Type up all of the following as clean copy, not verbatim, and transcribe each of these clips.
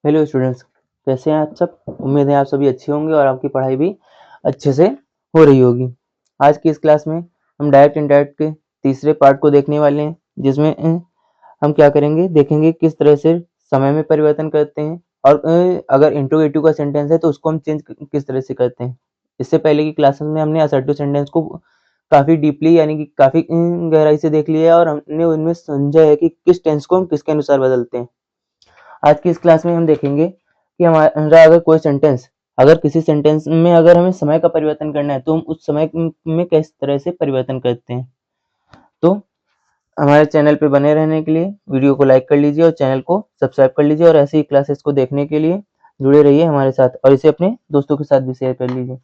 Hello students, कैसे हैं आप सब। उम्मीद है आप सभी अच्छे होंगे और आपकी पढ़ाई भी अच्छे से हो रही होगी। आज की इस क्लास में हम डायरेक्ट इनडायरेक्ट के तीसरे पार्ट को देखने वाले हैं, जिसमें हम क्या करेंगे, देखेंगे किस तरह से समय में परिवर्तन करते हैं और अगर इंट्रोगेटिव का सेंटेंस है तो उसको हम चेंज किस तरह से करते हैं। इससे पहले की क्लासेस में हमने असर्टिव सेंटेंस को काफ़ी डीपली यानी कि काफ़ी गहराई से देख लिया है और हमने उनमें समझा है कि किस टेंस को हम किसके अनुसार बदलते हैं। आज की इस क्लास में हम देखेंगे कि हमारा अगर कोई सेंटेंस, अगर किसी सेंटेंस में अगर हमें समय का परिवर्तन करना है तो हम उस समय में किस तरह से परिवर्तन करते हैं। तो हमारे चैनल पे बने रहने के लिए वीडियो को लाइक कर लीजिए और चैनल को सब्सक्राइब कर लीजिए और ऐसी ही क्लासेस को देखने के लिए जुड़े रहिए हमारे साथ और इसे अपने दोस्तों के साथ भी शेयर कर लीजिए।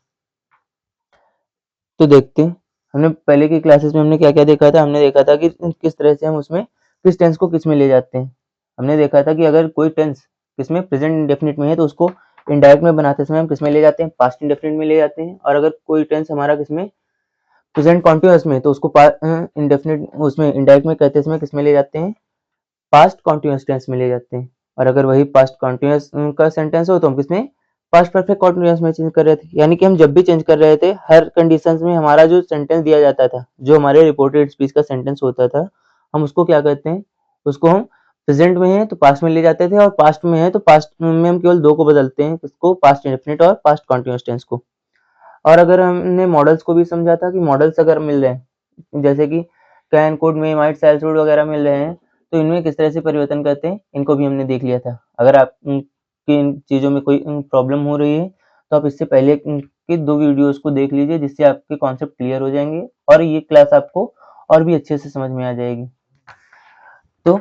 तो देखते हैं, हमने पहले की क्लासेस में हमने क्या-क्या देखा था। हमने देखा था कि किस तरह से हम उसमें किस टेंस को किस में ले जाते हैं। हमने देखा था कि अगर कोई टेंस किसमें प्रेजेंट इंडेफिनिट में है तो उसको इनडायरेक्ट में बनाते समय हम किसमें ले जाते हैं, पास्ट इंडेफिनिट में ले जाते हैं। और अगर कोई टेंस हमारा किसमें प्रेजेंट कॉन्टिन्यूअस में है तो उसको इंडेफिनिट उसमें इनडायरेक्ट में करते समय किसमें ले जाते हैं, पास्ट कॉन्टिन्यूअस टेंस में ले जाते हैं। और अगर वही पास्ट कॉन्टिन्यूअस का सेंटेंस हो तो हम किसमें, पास्ट परफेक्ट कॉन्टिन्यूअस में चेंज कर रहे थे। यानी कि हम जब भी चेंज कर रहे थे हर कंडीशंस में हमारा जो सेंटेंस दिया जाता था, जो हमारे रिपोर्टेड स्पीच का सेंटेंस होता था, हम उसको क्या करते हैं, उसको हम प्रेजेंट में है तो पास्ट में ले जाते थे और पास्ट में है तो पास्ट में हम केवल दो को बदलते हैं, किसको, पास्ट इंडेफिनिट और पास्ट कॉन्टिन्यूअस टेंस को। और अगर हमने मॉडल्स को भी समझा था कि मॉडल्स अगर मिल रहे हैं, जैसे कि can, could, may, might, shall, should वगैरह मिल रहे हैं तो इनमें किस तरह से परिवर्तन करते हैं, इनको भी हमने देख लिया था। अगर आप की इन चीज़ों में कोई प्रॉब्लम हो रही है तो आप इससे पहले के 2 वीडियोज़ को देख लीजिए, जिससे आपके कॉन्सेप्ट क्लियर हो जाएँगे और ये क्लास आपको और भी अच्छे से समझ में आ जाएगी। तो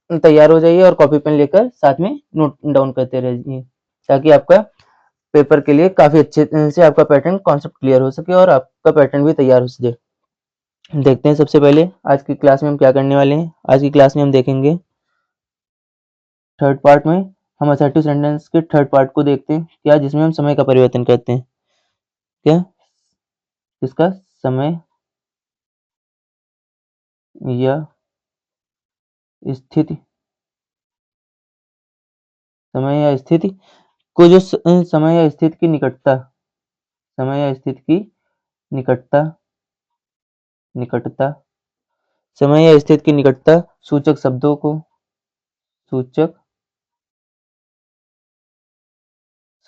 तैयार हो जाइए और कॉपी पेन लेकर साथ में नोट डाउन करते रहिए, ताकि आपका पेपर के लिए काफ़ी अच्छे से आपका पैटर्न कॉन्सेप्ट क्लियर हो सके और आपका पैटर्न भी तैयार हो सके। देखते हैं सबसे पहले आज की क्लास में हम क्या करने वाले हैं। आज की क्लास में हम देखेंगे थर्ड पार्ट में, हम असर्टिव सेंटेंस के थर्ड पार्ट को देखते हैं, क्या जिसमें हम समय का परिवर्तन करते हैं। क्या, इसका समय या स्थिति, समय या स्थिति को जो समय या स्थिति की निकटता, समय या स्थिति की निकटता, निकटता, समय या स्थिति की निकटता सूचक शब्दों को, सूचक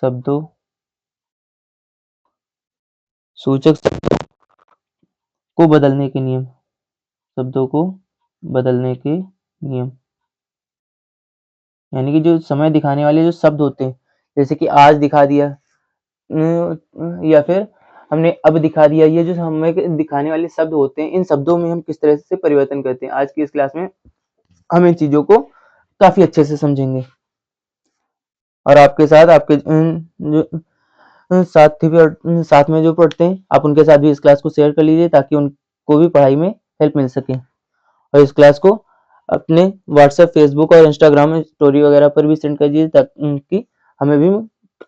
शब्दों, सूचक शब्दों को बदलने के नियम, शब्दों को बदलने के नियम। यानी कि जो समय दिखाने वाले जो शब्द होते हैं, जैसे कि आज दिखा दिया या फिर हमने अब दिखा दिया, ये जो समय के दिखाने वाले शब्द होते हैं, इन शब्दों में हम किस तरह से परिवर्तन करते हैं, आज की इस क्लास में हम इन चीज़ों को काफ़ी अच्छे से समझेंगे। और आपके साथ आपके जो साथी भी साथ में जो पढ़ते हैं, आप उनके साथ भी इस क्लास को शेयर कर लीजिए ताकि उनको भी पढ़ाई में हेल्प मिल सके। और इस क्लास को अपने व्हाट्सएप, फेसबुक और इंस्टाग्राम में स्टोरी वगैरह पर भी सेंड कर दीजिए ताकि हमें भी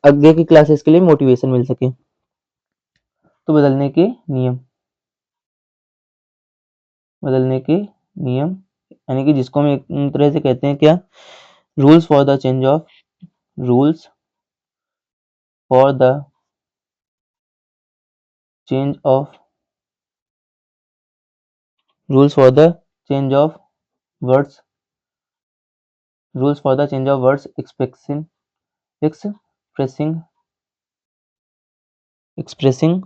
आगे की क्लासेस के लिए मोटिवेशन मिल सके। तो बदलने के नियम, बदलने के नियम यानी कि जिसको हम एक तरह से कहते हैं क्या, rules for the change of, rules for the change of, rules for the change of words, rules for the change of words expressing, expressing, expressing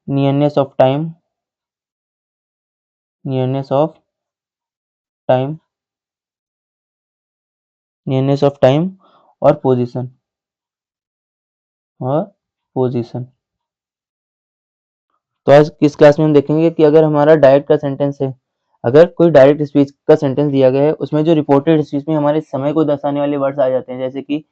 nearness of time, nearness of time, nearness of time और position, और position. तो आज किस class में हम देखेंगे कि अगर हमारा डायरेक्ट का सेंटेंस है, अगर कोई डायरेक्ट स्पीच का सेंटेंस दिया गया है, उसमें जो रिपोर्टेड स्पीच में हमारे समय को दर्शाने वाले वर्ड्स आ जाते हैं, जैसे कि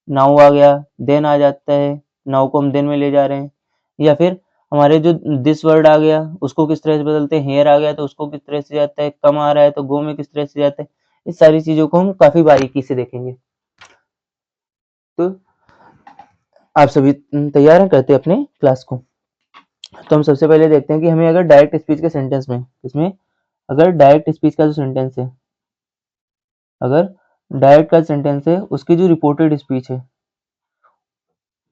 नाउ आ गया, देन आ जाता है, नाउ को हम देन में ले जा रहे हैं, या फिर हमारे जो दिस वर्ड आ गया उसको किस तरह से बदलते हैं, हेयर आ गया तो उसको किस तरह से जाता है, कम आ रहा है तो गो में किस तरह से जाता है। इस सारी चीज़ों को हम काफ़ी बारीकी से देखेंगे। तो आप सभी तैयार हैं, करते हैं अपने क्लास को। तो हम सबसे पहले देखते हैं कि हमें अगर डायरेक्ट स्पीच के सेंटेंस में, इसमें अगर डायरेक्ट स्पीच का जो सेंटेंस है, अगर डायरेक्ट का सेंटेंस है उसकी जो रिपोर्टेड स्पीच है,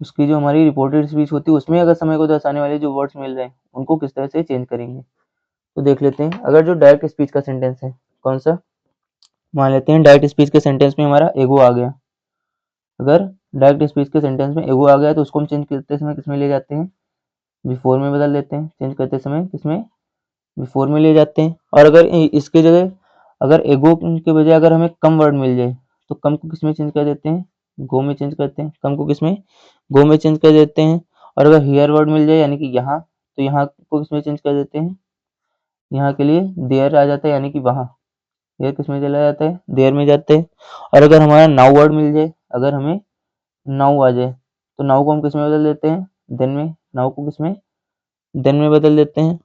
उसकी जो हमारी रिपोर्टेड स्पीच होती है उसमें अगर समय को दर्शाने वाले जो वर्ड्स मिल रहे हैं उनको किस तरह से चेंज करेंगे। तो देख लेते हैं। अगर जो डायरेक्ट स्पीच का सेंटेंस है कौन सा, मान लेते हैं डायरेक्ट स्पीच के सेंटेंस में हमारा एगो आ गया। अगर डायरेक्ट स्पीच के सेंटेंस में एगो आ गया तो उसको हम चेंज करते समय किसमें ले जाते हैं, बिफोर में बदल देते हैं। चेंज करते समय किसमें, बिफोर में ले जाते हैं। और अगर इसके जगह अगर एगो के बजाय अगर हमें कम वर्ड मिल जाए तो कम को किसमें चेंज कर देते हैं, गो में चेंज करते हैं। कम को किसमें, गो में चेंज कर देते हैं। और अगर हियर वर्ड मिल जाए यानी कि यहाँ, तो यहाँ को किसमें चेंज कर देते हैं, यहाँ के लिए देयर आ जाता है यानी कि वहाँ। देयर किसमें चला जाता है, देयर में जाते हैं। और अगर हमारा नाउ वर्ड मिल जाए, अगर हमें नाउ आ जाए तो नाउ को हम किसमें बदल देते हैं, देन में। नाउ को किसमें, देन में बदल देते हैं।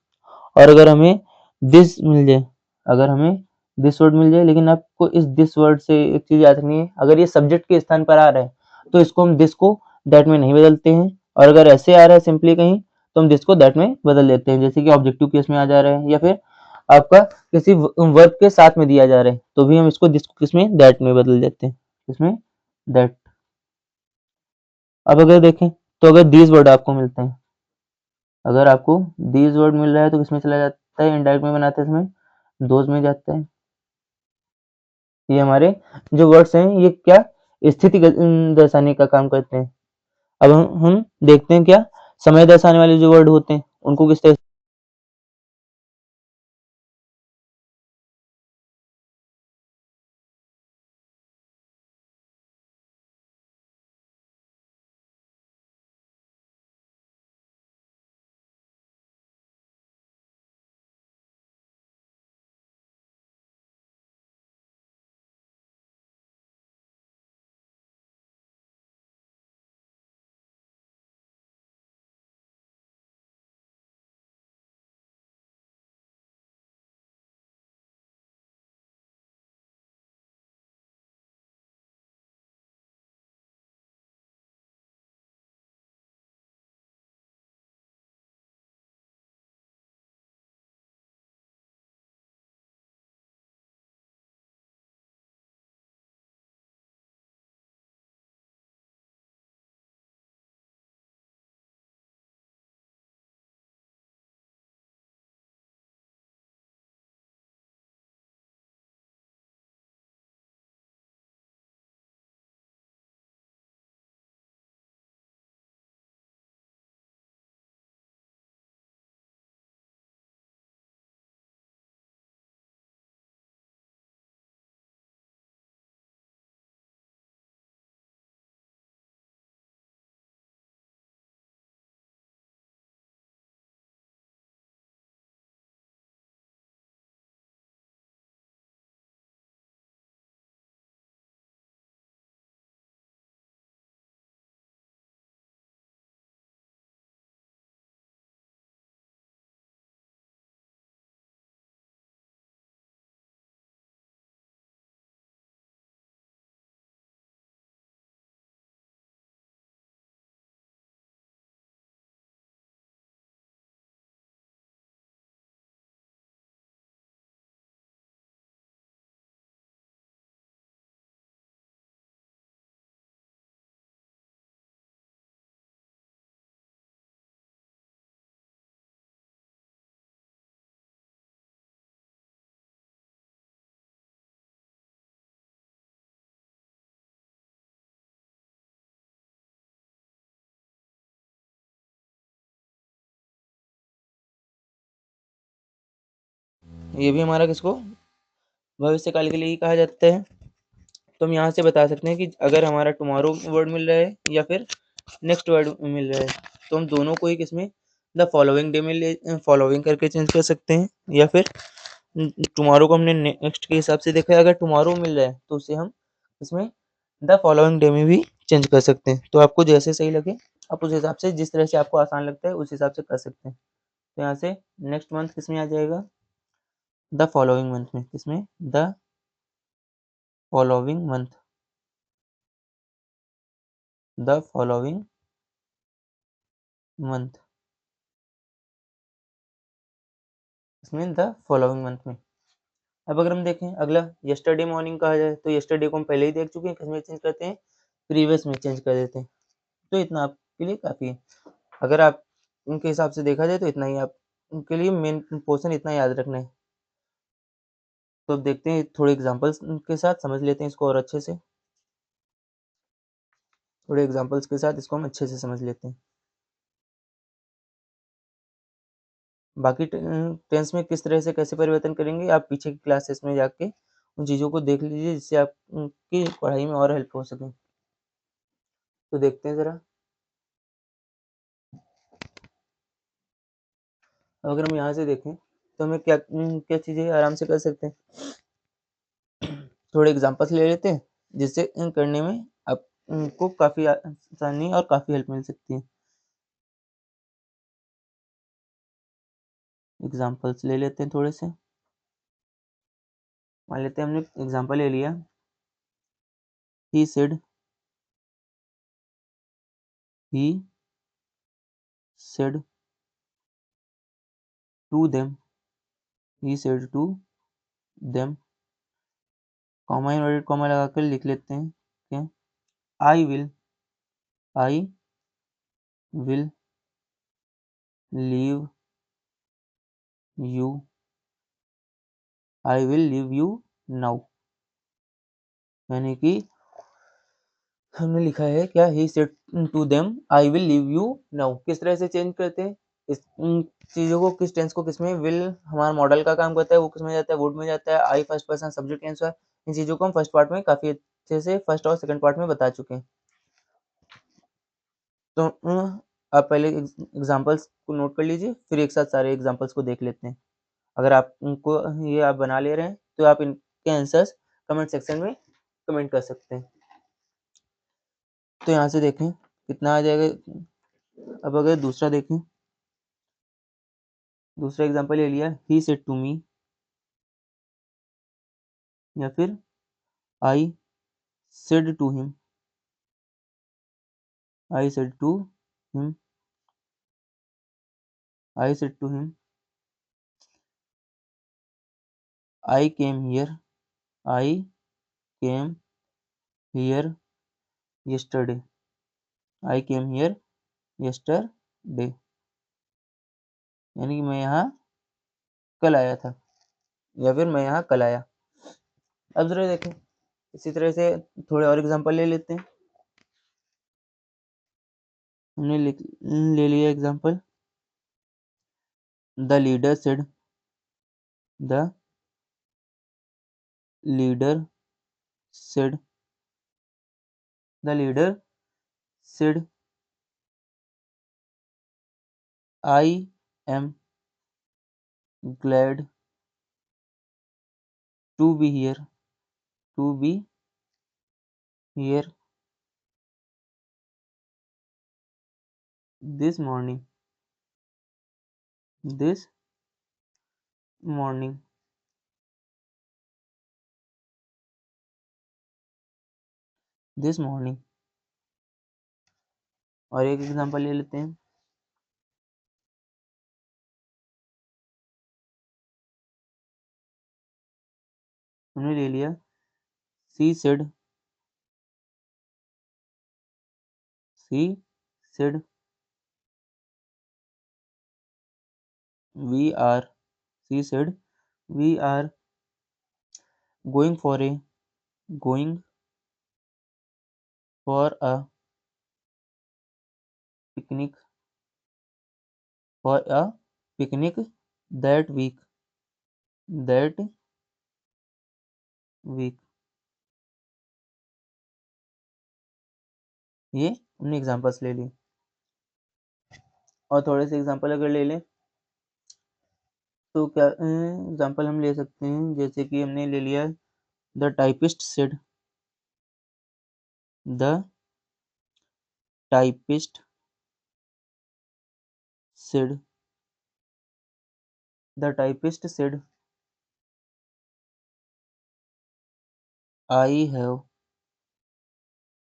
और अगर हमें दिस मिल जाए, अगर हमें दिस वर्ड मिल जाए, लेकिन आपको इस दिस वर्ड से एक चीज याद रखनी है, अगर ये सब्जेक्ट के स्थान पर आ रहा है तो इसको हम दिस को दैट में नहीं बदलते हैं। और अगर ऐसे आ रहा है सिंपली कहीं तो हम दिस को दैट में बदल देते हैं। जैसे कि ऑब्जेक्टिव केस में आ जा रहा है या फिर आपका किसी वर्ब के साथ में दिया जा रहा है तो भी हम इसको दिस को किसमें, दैट में बदल देते हैं। किसमें, दैट। अब अगर देखें तो अगर दीज वर्ड आपको मिलते हैं, अगर आपको दीज वर्ड मिल रहा है तो किसमें चला जाता है, इनडायरेक्ट में बनाते समय दोज में जाता है। ये हमारे जो वर्ड्स हैं ये क्या, स्थिति दर्शाने का काम करते हैं। अब हम देखते हैं क्या समय दर्शाने वाले जो वर्ड होते हैं उनको किस तरह। ये भी हमारा किसको, भविष्यकाल के लिए ही कहा जाता है। तो हम यहाँ से बता सकते हैं कि अगर हमारा टुमारो वर्ड मिल रहा है या फिर नेक्स्ट वर्ड मिल रहा है तो हम दोनों को ही किसमें, द फॉलोइंग डे में ले फॉलोइंग करके चेंज कर सकते हैं। या फिर टुमारो को हमने नेक्स्ट के हिसाब से देखा है, अगर टुमारो मिल रहा है तो उसे हम इसमें द फॉलोइंग डे में भी चेंज कर सकते हैं। तो आपको जैसे सही लगे आप उस हिसाब से, जिस तरह से आपको आसान लगता है उस हिसाब से कर सकते हैं। तो यहाँ से नेक्स्ट मंथ किसमें आ जाएगा, द फॉलोइंग मंथ में। किसमें, the following month, the following month, इसमें द फॉलोइंग मंथ में। अब अगर हम देखें अगला यस्टरडे मॉर्निंग कहा जाए तो यस्टरडे को हम पहले ही देख चुके हैं, किसमें चेंज करते हैं, प्रीवियस में चेंज कर देते हैं। तो इतना आपके लिए काफ़ी है। अगर आप उनके हिसाब से देखा जाए तो इतना ही आप उनके लिए मेन पोर्शन इतना याद रखना है। तो अब देखते हैं थोड़े एग्जांपल्स के साथ समझ लेते हैं इसको और अच्छे से। थोड़े एग्जांपल्स के साथ इसको हम अच्छे से समझ लेते हैं। बाकी टेंस में किस तरह से कैसे परिवर्तन करेंगे आप पीछे की क्लासेस में जाके उन चीज़ों को देख लीजिए, जिससे आपकी पढ़ाई में और हेल्प हो सके। तो देखते हैं ज़रा। अगर हम यहाँ से देखें तो हमें क्या क्या चीज़ें आराम से कर सकते हैं। थोड़े एग्जांपल्स ले लेते हैं, जिससे करने में आपको काफ़ी आसानी और काफ़ी हेल्प मिल सकती है। एग्जांपल्स ले लेते हैं थोड़े से। मान लेते हैं हमने एग्जांपल ले लिया, he said, he said to them, he said to them, comma inverted comma लगाकर लिख लेते हैं क्या, I will leave you, I will leave you now. यानी कि हमने लिखा है क्या, he said to them I will leave you now. किस तरह से चेंज करते हैं इस चीज़ों को, किस टेंस को किसमें, विल हमारा मॉडल का काम करता है, वो किसमें जाता है, वुड में जाता है, आई फर्स्ट पर्सन सब्जेक्ट आंसर। इन चीज़ों को हम फर्स्ट पार्ट में काफ़ी अच्छे से फर्स्ट और सेकंड पार्ट में बता चुके हैं। तो आप पहले एग्जांपल्स को नोट कर लीजिए, फिर एक साथ सारे एग्जांपल्स को देख लेते हैं। अगर आप उनको ये आप बना ले रहे हैं तो आप इनके आंसर्स कमेंट सेक्शन में कमेंट कर सकते हैं। तो यहाँ से देखें कितना आ जाएगा। अब अगर दूसरा देखें, दूसरा एग्जांपल ले लिया, ही सेड टू मी, या फिर I said to him, I said to him, I said to him, I came here, I came here yesterday, I came here yesterday। यानी कि मैं यहाँ कल आया था, या फिर मैं यहाँ कल आया। अब जरा देखें इसी तरह से थोड़े और एग्जांपल ले लेते हैं। हमने ले लिया example, the leader said, the leader said, the leader said I am glad to be here, to be here this morning, this morning. This morning. और एक एग्जांपल ले लेते हैं, हमने ले लिया, she said, she said we are, she said we are going for a, going for a picnic, for a picnic that week, that week. ये हमने एग्जांपल्स ले लिए। और थोड़े से एग्जांपल अगर ले लें तो क्या एग्जांपल हम ले सकते हैं, जैसे कि हमने ले लिया, the typist said, the typist said, the typist said I have,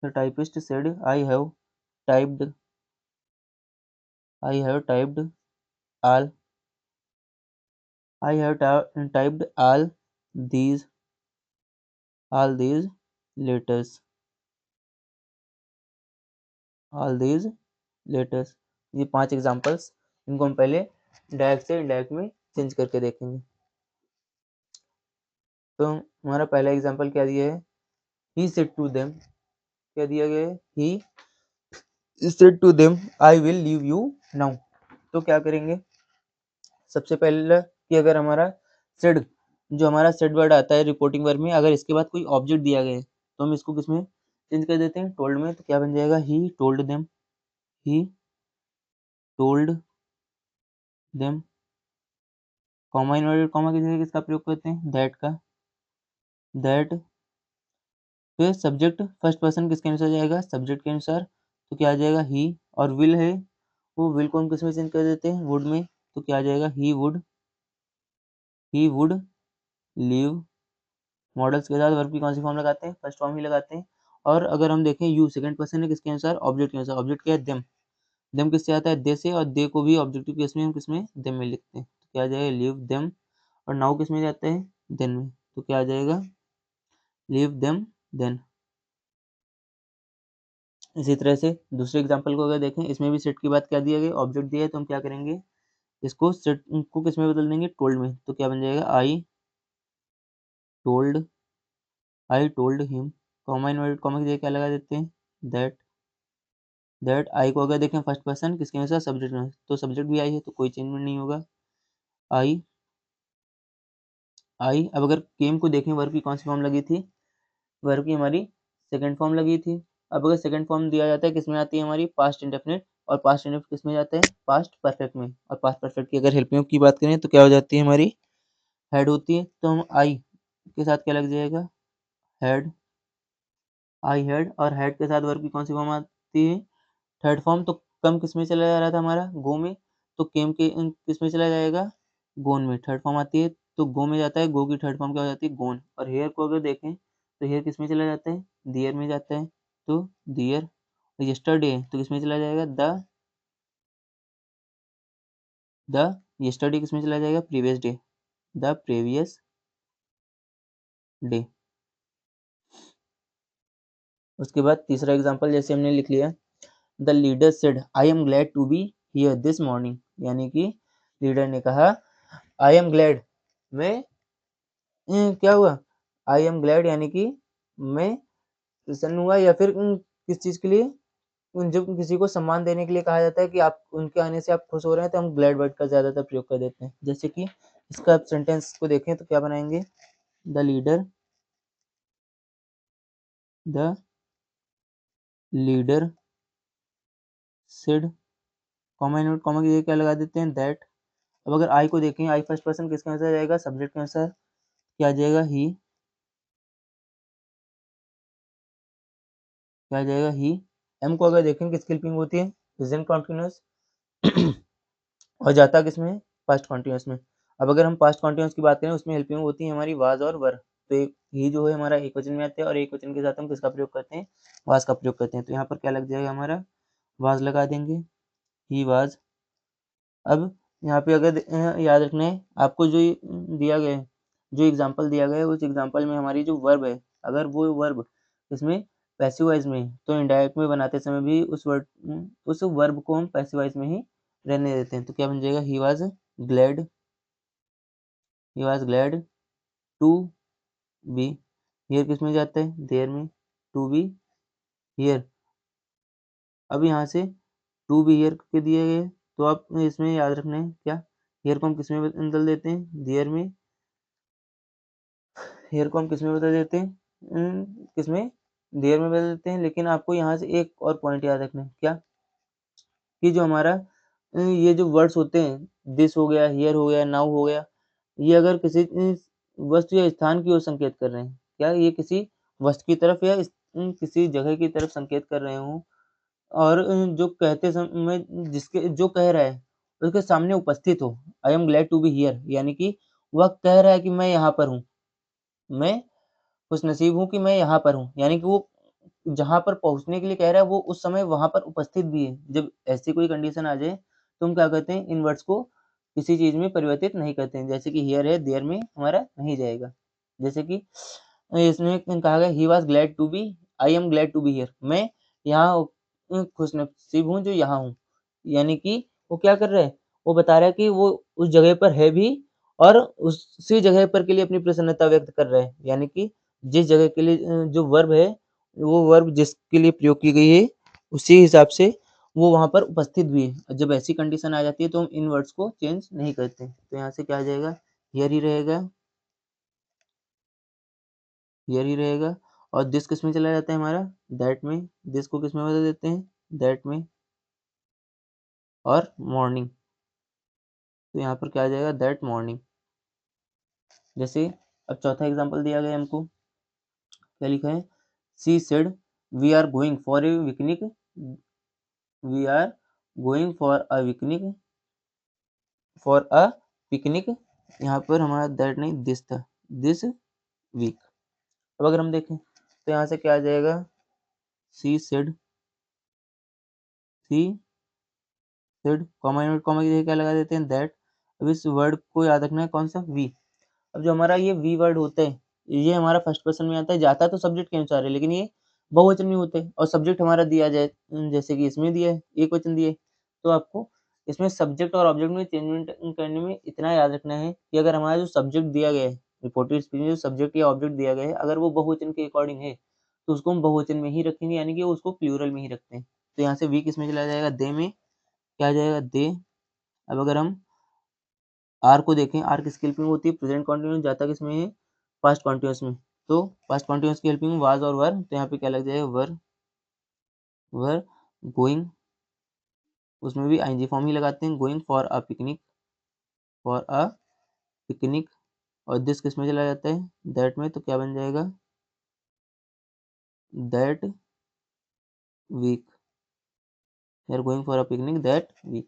the typist said I have typed, I have typed all, I have typed all these all these letters, all these letters। ये 5 examples, इनको हम पहले direct से indirect में change करके देखेंगे। तो हमारा पहला एग्जांपल क्या दिया है, he said to them, क्या दिया गया है, he said to them I will leave you now। तो क्या करेंगे, सबसे पहले कि अगर हमारा सेड, जो हमारा सेड वर्ड आता है रिपोर्टिंग वर्ब में, अगर इसके बाद कोई ऑब्जेक्ट दिया गया है तो हम इसको किसमें चेंज कर देते हैं, टोल्ड में। तो क्या बन जाएगा, he told them, he told them. Comma inverted comma की जगह किसका प्रयोग करते हैं, दैट का, दैट। फिर सब्जेक्ट फर्स्ट पर्सन किसके अनुसार जाएगा, सब्जेक्ट के अनुसार। तो क्या आ जाएगा, ही। और विल है, वो विल को हम किसमें चेंज कर देते हैं, वुड में। तो क्या आ जाएगा, ही वुड लीव। मॉडल्स के साथ वर्ब की कौन सी फॉर्म लगाते हैं, फर्स्ट फॉर्म ही लगाते हैं। और अगर हम देखें यू सेकंड पर्सन है किसके अनुसार, ऑब्जेक्ट के अनुसार। ऑब्जेक्ट क्या है, देम। देम किससे आता है, दे से, और दे को भी ऑब्जेक्टिव केस में हम किसमें, देम में लिखते हैं। तो क्या आ जाएगा, लीव देम। और नाउ किस में जाता है, देन में। तो क्या आ जाएगा, लीव देम देन। इसी तरह से दूसरे एग्जांपल को अगर देखें, इसमें भी सेट की बात क्या दिया गया, ऑब्जेक्ट दिया है, तो हम क्या करेंगे, इसको सेट को किस में बदल देंगे, टोल्ड में। तो क्या बन जाएगा, told I told him. Comma inverted comma की जगह क्या लगा देते हैं, दैट। आई को अगर देखें फर्स्ट पर्सन किसके अनुसार, सब्जेक्ट में, तो सब्जेक्ट भी आई है, तो कोई चेंजमेंट नहीं होगा, आई। अब अगर केम को देखें, वर्ब की कौन सी फॉर्म लगी थी, वर्ब की हमारी सेकंड फॉर्म लगी थी। अब अगर सेकंड फॉर्म दिया जाता है, किसमें आती है हमारी, पास्ट इंडेफिनिट। और पास्ट इंडेफिनिट किसमें जाता है, पास्ट परफेक्ट में। और पास्ट परफेक्ट की अगर हेल्पिंग की बात करें तो क्या हो जाती है हमारी, हेड होती है। तो हम आई के साथ क्या लग जाएगा, हेड, आई हेड। और हेड के साथ वर्ब की कौन सी फॉर्म आती है, थर्ड फॉर्म। तो कम किस में चला जा रहा था हमारा, गो में। तो केम के किस में चला जाएगा, गोन में। थर्ड फॉर्म आती है तो गो में जाता है, गो की थर्ड फॉर्म क्या हो जाती है, गोन। और हेयर को अगर देखें तो हेयर किस में चला जाता है, दियर में जाता है। तो दियर। यस्टरडे तो किस में चला जाएगा, द यस्टरडे किस में चला जाएगा, previous day, the previous day. उसके बाद तीसरा एग्जाम्पल जैसे हमने लिख लिया, the leader said I am glad to be here this morning. यानी कि लीडर ने कहा आई एम ग्लैड, मैं क्या हुआ, आई एम ग्लैड यानी कि मैं प्रसन्न हुआ। या फिर किस चीज के लिए, जब किसी को सम्मान देने के लिए कहा जाता है कि आप उनके आने से आप खुश हो रहे हैं, तो हम ग्लैड वर्ड का ज्यादातर प्रयोग कर देते हैं। जैसे कि इसका सेंटेंस को देखें तो क्या बनाएंगे, the leader said, comma note comma की जगह क्या लगा देते हैं, दैट। अब अगर आई को देखें, आई फर्स्ट पर्सन किसके अनुसार जाएगा, सब्जेक्ट के अनुसार। क्या आ जाएगा, ही, क्या आ जाएगा, ही। एम को अगर देखें किसकी हेल्पिंग होती है, प्रेजेंट कॉन्टिन्यूअस। और जाता किसमें, पास्ट कॉन्टिन्यूअस में। अब अगर हम पास्ट कॉन्टिन्यूअस की बात करें, उसमें हेल्पिंग होती है हमारी वाज और वर। तो एक ही जो है हमारा एक वचन में आते हैं, और एक वचन के साथ हम किसका प्रयोग करते हैं, वाज का प्रयोग करते हैं। तो यहाँ पर क्या लग जाएगा हमारा, वाज लगा देंगे, ही वाज। अब यहाँ पे अगर याद रखना है आपको, जो दिया गया है, जो एग्जाम्पल दिया गया है, उस एग्जाम्पल में हमारी जो वर्ब है, अगर वो वर्ब इसमें पैसिव वॉइस में है, तो इनडायरेक्ट में बनाते समय भी उस वर्ब को हम पैसिव वॉइस में ही रहने देते हैं। तो क्या बन जाएगा, glad he was glad to be here. किस में जाता है, देयर में, टू बी हियर। अब यहाँ से टू बी हियर के दिए गए, तो आप इसमें याद रखना है क्या, हियर को हम किस में बदल देते हैं, देयर में। हेयर को हम किस में बदल देते हैं, किसमें, देयर में बदल देते हैं। लेकिन आपको यहाँ से एक और पॉइंट याद रखना है क्या, कि जो हमारा ये जो वर्ड्स होते हैं, दिस हो गया, हियर हो गया, नाउ हो गया, ये अगर किसी वस्तु या स्थान की ओर संकेत कर रहे हैं, क्या ये किसी वस्तु की तरफ या किसी जगह की तरफ संकेत कर रहे हों, और जो कहते समय जिसके जो कह रहा है उसके सामने उपस्थित हो, I am glad to be here, यानी कि वह कह रहा है कि मैं यहाँ पर हूँ, मैं खुशनसीब हूँ कि मैं यहाँ पर हूँ। यानी कि वो जहाँ पर पहुँचने के लिए कह रहा है, वो उस समय वहाँ पर उपस्थित भी है। जब ऐसी कोई कंडीशन आ जाए तो हम क्या करते हैं, इन वर्ड्स को किसी चीज़ में परिवर्तित नहीं करते हैं। जैसे कि हियर है, देयर में हमारा नहीं जाएगा। जैसे कि इसमें कहा गया he was glad to be, I am glad to be here, मैं यहाँ खुशनसीब हूँ जो यहाँ हूँ। यानी कि वो क्या कर रहा है, वो बता रहा है कि वो उस जगह पर है भी और उसी जगह पर के लिए अपनी प्रसन्नता व्यक्त कर रहा है। यानी कि जिस जगह के लिए जो वर्ब है, वो वर्ब जिसके लिए प्रयोग की गई है उसी हिसाब से वो वहाँ पर उपस्थित भी है। जब ऐसी कंडीशन आ जाती है तो हम इन वर्ड्स को चेंज नहीं करते। तो यहाँ से क्या आ जाएगा, हियर ही रहेगा, हियर ही रहेगा। और दिस किस में चला जाता है हमारा, दैट में, दिस को किस में बदल देते हैं, दैट में। और मॉर्निंग, तो यहाँ पर क्या आ जाएगा, दैट मॉर्निंग। जैसे अब चौथा एग्जांपल दिया गया हमको, क्या लिखा है, she said we are going for a picnic, we are going for a picnic, for a picnic. यहाँ पर हमारा दैट नहीं दिस था, दिस वीक। अब अगर हम देखें तो यहाँ से क्या आ जाएगा, सी said, she said, comma comma की जगह क्या लगा देते हैं, दैट। अब इस वर्ड को याद रखना है, कौन सा, वी। अब जो हमारा ये वी वर्ड होता है, ये हमारा फर्स्ट पर्सन में आता है, जाता तो सब्जेक्ट के अनुसार है, लेकिन ये बहुवचन में होते हैं। और सब्जेक्ट हमारा दिया जाए, जैसे कि इसमें दिया है एक वचन दिए, तो आपको इसमें सब्जेक्ट और ऑब्जेक्ट में चेंजमेंट करने में इतना याद रखना है कि अगर हमारा जो सब्जेक्ट दिया गया है, रिपोर्टेड स्पीच में जो सब्जेक्ट या ऑब्जेक्ट दिया गया है, अगर वो बहुवचन के अकॉर्डिंग है तो उसको हम बहुवचन में ही रखेंगे, यानी कि उसको प्लूरल में ही रखते हैं। तो यहाँ से वी किस में चला जाएगा, दे में, क्या आ जाएगा, दे। अब अगर हम आर को देखें, आर किसकी हेल्पिंग होती है, प्रेजेंट कॉन्टिन्यूस, जाता किसमें है, पास्ट कॉन्टिन्यूस में। तो पास्ट कॉन्टिन्यूस की हेल्पिंग वाज और वर, तो यहाँ पे क्या लग जाएगा, वर, वर गोइंग, उसमें भी आईएनजी फॉर्म ही लगाते हैं, going for a picnic, for a picnic. और दिस किस में चला जाता है, दैट में, तो क्या बन जाएगा, that week, we are going for a picnic that week.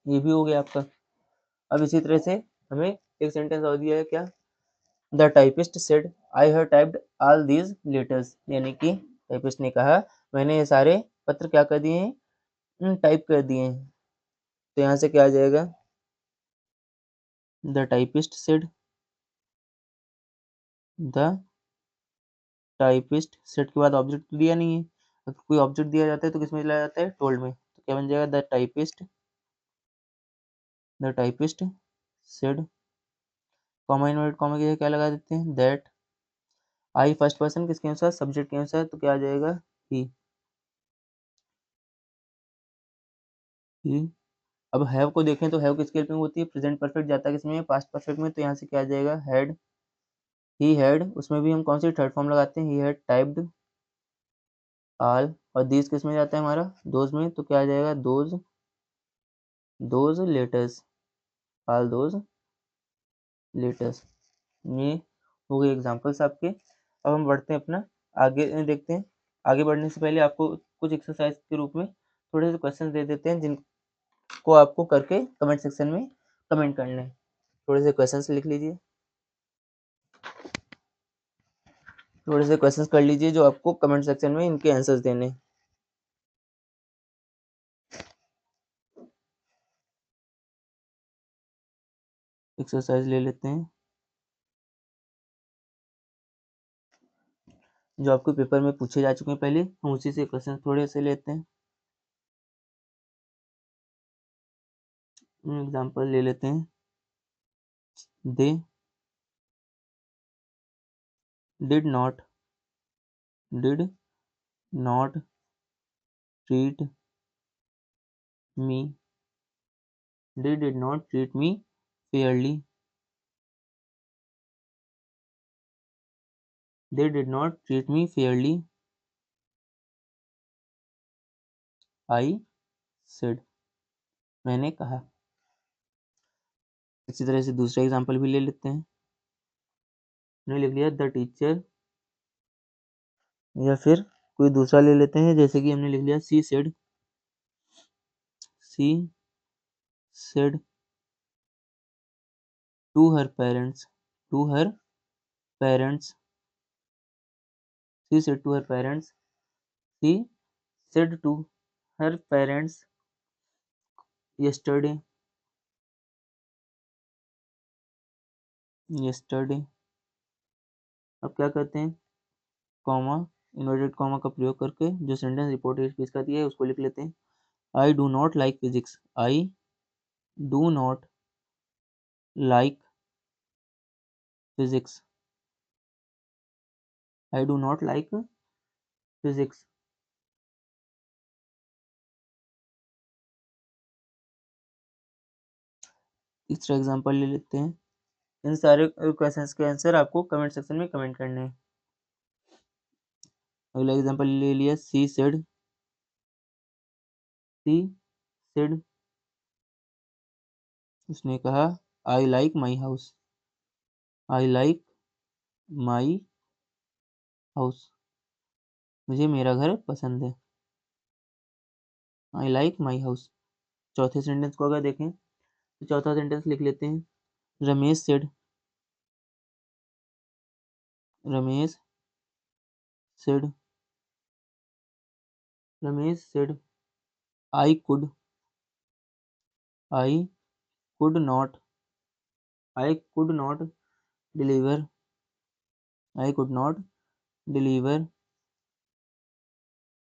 ये भी हो गया आपका। अब इसी तरह से हमें एक सेंटेंस और दिया है, क्या, the typist said I have typed all these letters, यानी कि टाइपिस्ट ने कहा मैंने ये सारे पत्र क्या कर दिए हैं, टाइप कर दिए हैं। तो यहाँ से क्या आ जाएगा, the typist said, the typist said के बाद ऑब्जेक्ट तो दिया नहीं है, अगर कोई ऑब्जेक्ट दिया जाता है तो किसमें चला जाता है, टोल्ड में। तो क्या बन जाएगा, the typist, the typist said, comma invert comma की जगह क्या लगा देते हैं, दैट। आई फर्स्ट पर्सन किसके अनुसार, सब्जेक्ट के अनुसार, तो क्या आ जाएगा, ही। अब हैव को देखें तो हैव किसकी हेल्पिंग होती है, प्रेजेंट परफेक्ट, जाता किसमें, पास्ट परफेक्ट में। तो यहाँ से क्या आ जाएगा, हैड, ही हैड, उसमें भी हम कौन सी थर्ड फॉर्म लगाते हैं, ही हैड टाइप्ड ऑल। और दीज किसमें जाता है हमारा, दोज में, तो क्या आ जाएगा, those, those letters, all those letters. ये हो गए एग्जांपल्स आपके। अब हम बढ़ते हैं अपना आगे, देखते हैं। आगे बढ़ने से पहले आपको कुछ एक्सरसाइज के रूप में थोड़े से क्वेश्चन दे देते हैं, जिनको आपको करके कमेंट सेक्शन में कमेंट करना है। थोड़े से क्वेश्चंस लिख लीजिए, थोड़े से क्वेश्चंस कर लीजिए जो आपको कमेंट सेक्शन में इनके आंसर्स देने। एक्सरसाइज ले लेते हैं जो आपको पेपर में पूछे जा चुके हैं पहले, हम उसी से क्वेश्चन थोड़े से लेते हैं। एग्जांपल ले लेते हैं, they did not, did not treat me, they did not treat me fairly, they did not treat me fairly, I said, मैंने कहा। इसी तरह से दूसरा एग्जांपल भी ले लेते हैं। हमने लिख लिया द टीचर, या फिर कोई दूसरा ले लेते हैं, जैसे कि हमने लिख लिया she said, she said to her parents, to her parents, she said to her parents, she said to her parents yesterday, yesterday, अब क्या करते हैं, कॉमा, इन्वर्टेड कॉमा का प्रयोग करके जो सेंटेंस रिपोर्टेड स्पीच का दिया है उसको लिख लेते हैं। I do not like physics, I do not like physics, I do not like physics. तीसरा एग्जांपल ले लेते हैं। इन सारे क्वेश्चंस के आंसर आपको कमेंट सेक्शन में कमेंट करने हैं। अगला एग्जांपल ले लिया, सी सेड, उसने कहा I like my house, I like my house, मुझे मेरा घर पसंद है, आई लाइक माई हाउस। चौथे सेंटेंस को अगर देखें तो चौथा सेंटेंस लिख लेते हैं, Ramesh said, Ramesh said, Ramesh said I could, I could not, I could not deliver, I could not deliver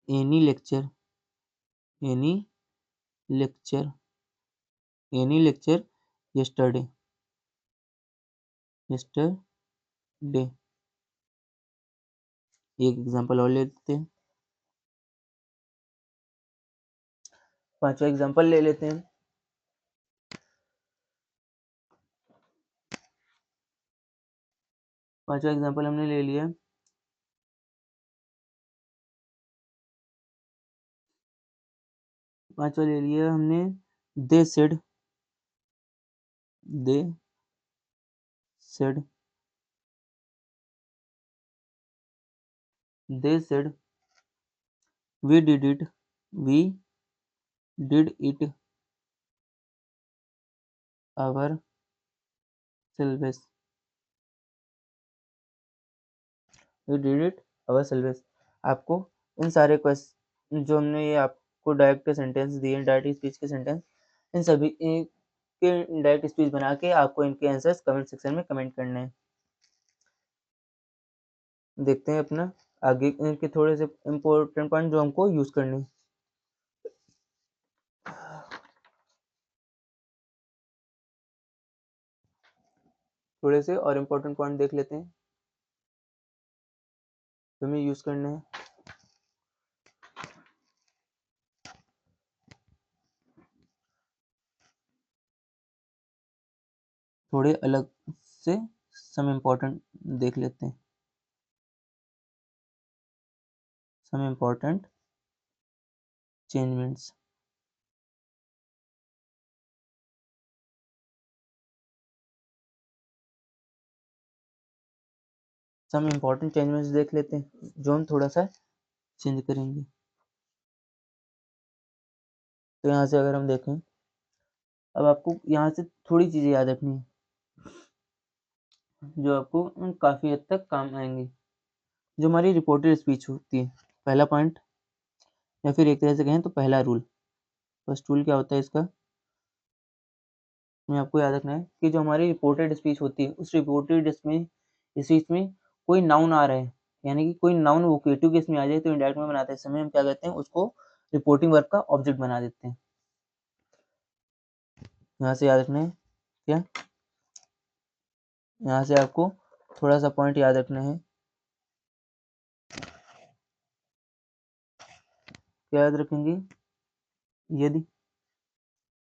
any lecture, any lecture, any lecture yesterday, yesterday। एक एग्जांपल और ले लेते हैं, पांचवा एग्जांपल ले लेते हैं। पांचवा एग्जांपल हमने ले लिया, पांचवा ले लिया हमने, they said, they said, they said we did it, we did it ourselves, we did it ourselves. आपको इन सारे क्वेश्चन जो हमने ये आपको डायरेक्ट के सेंटेंस दिए, डायरेक्ट स्पीच के सेंटेंस, इन सभी के डायरेक्ट स्पीच बना के आपको इनके आंसर्स कमेंट सेक्शन में कमेंट करने हैं। देखते हैं अपना आगे के थोड़े से इम्पोर्टेंट पॉइंट जो हमको यूज करने हैं। थोड़े से और इम्पोर्टेंट पॉइंट देख लेते हैं जो हमें यूज करना है। थोड़े अलग से सम इम्पोर्टेंट देख लेते हैं, सम इम्पोर्टेंट चेंजमेंट्स। सम इम्पोर्टेंट चेंजमेंट्स देख लेते हैं जो हम थोड़ा सा चेंज करेंगे। तो यहाँ से अगर हम देखें, अब आपको यहाँ से थोड़ी चीजें याद रखनी है जो आपको काफी हद तक काम आएंगी। जो हमारी रिपोर्टेड स्पीच होती है, पहला पॉइंट या फिर एक तरह से कहें तो पहला रूल, फर्स्ट रूल क्या होता है इसका, में आपको याद रखना है कि जो हमारी रिपोर्टेड स्पीच होती है उस रिपोर्टेड स्पीच में कोई नाउन आ रहा है, यानी कि कोई नाउन वोकेटिव केस में आ जाए तो इंडायरेक्ट में बनाते समय हम क्या करते हैं, उसको रिपोर्टिंग वर्ब का ऑब्जेक्ट बना देते हैं। यहाँ से याद रखना है क्या, यहाँ से आपको थोड़ा सा पॉइंट याद रखना है, क्या याद रखेंगे, यदि,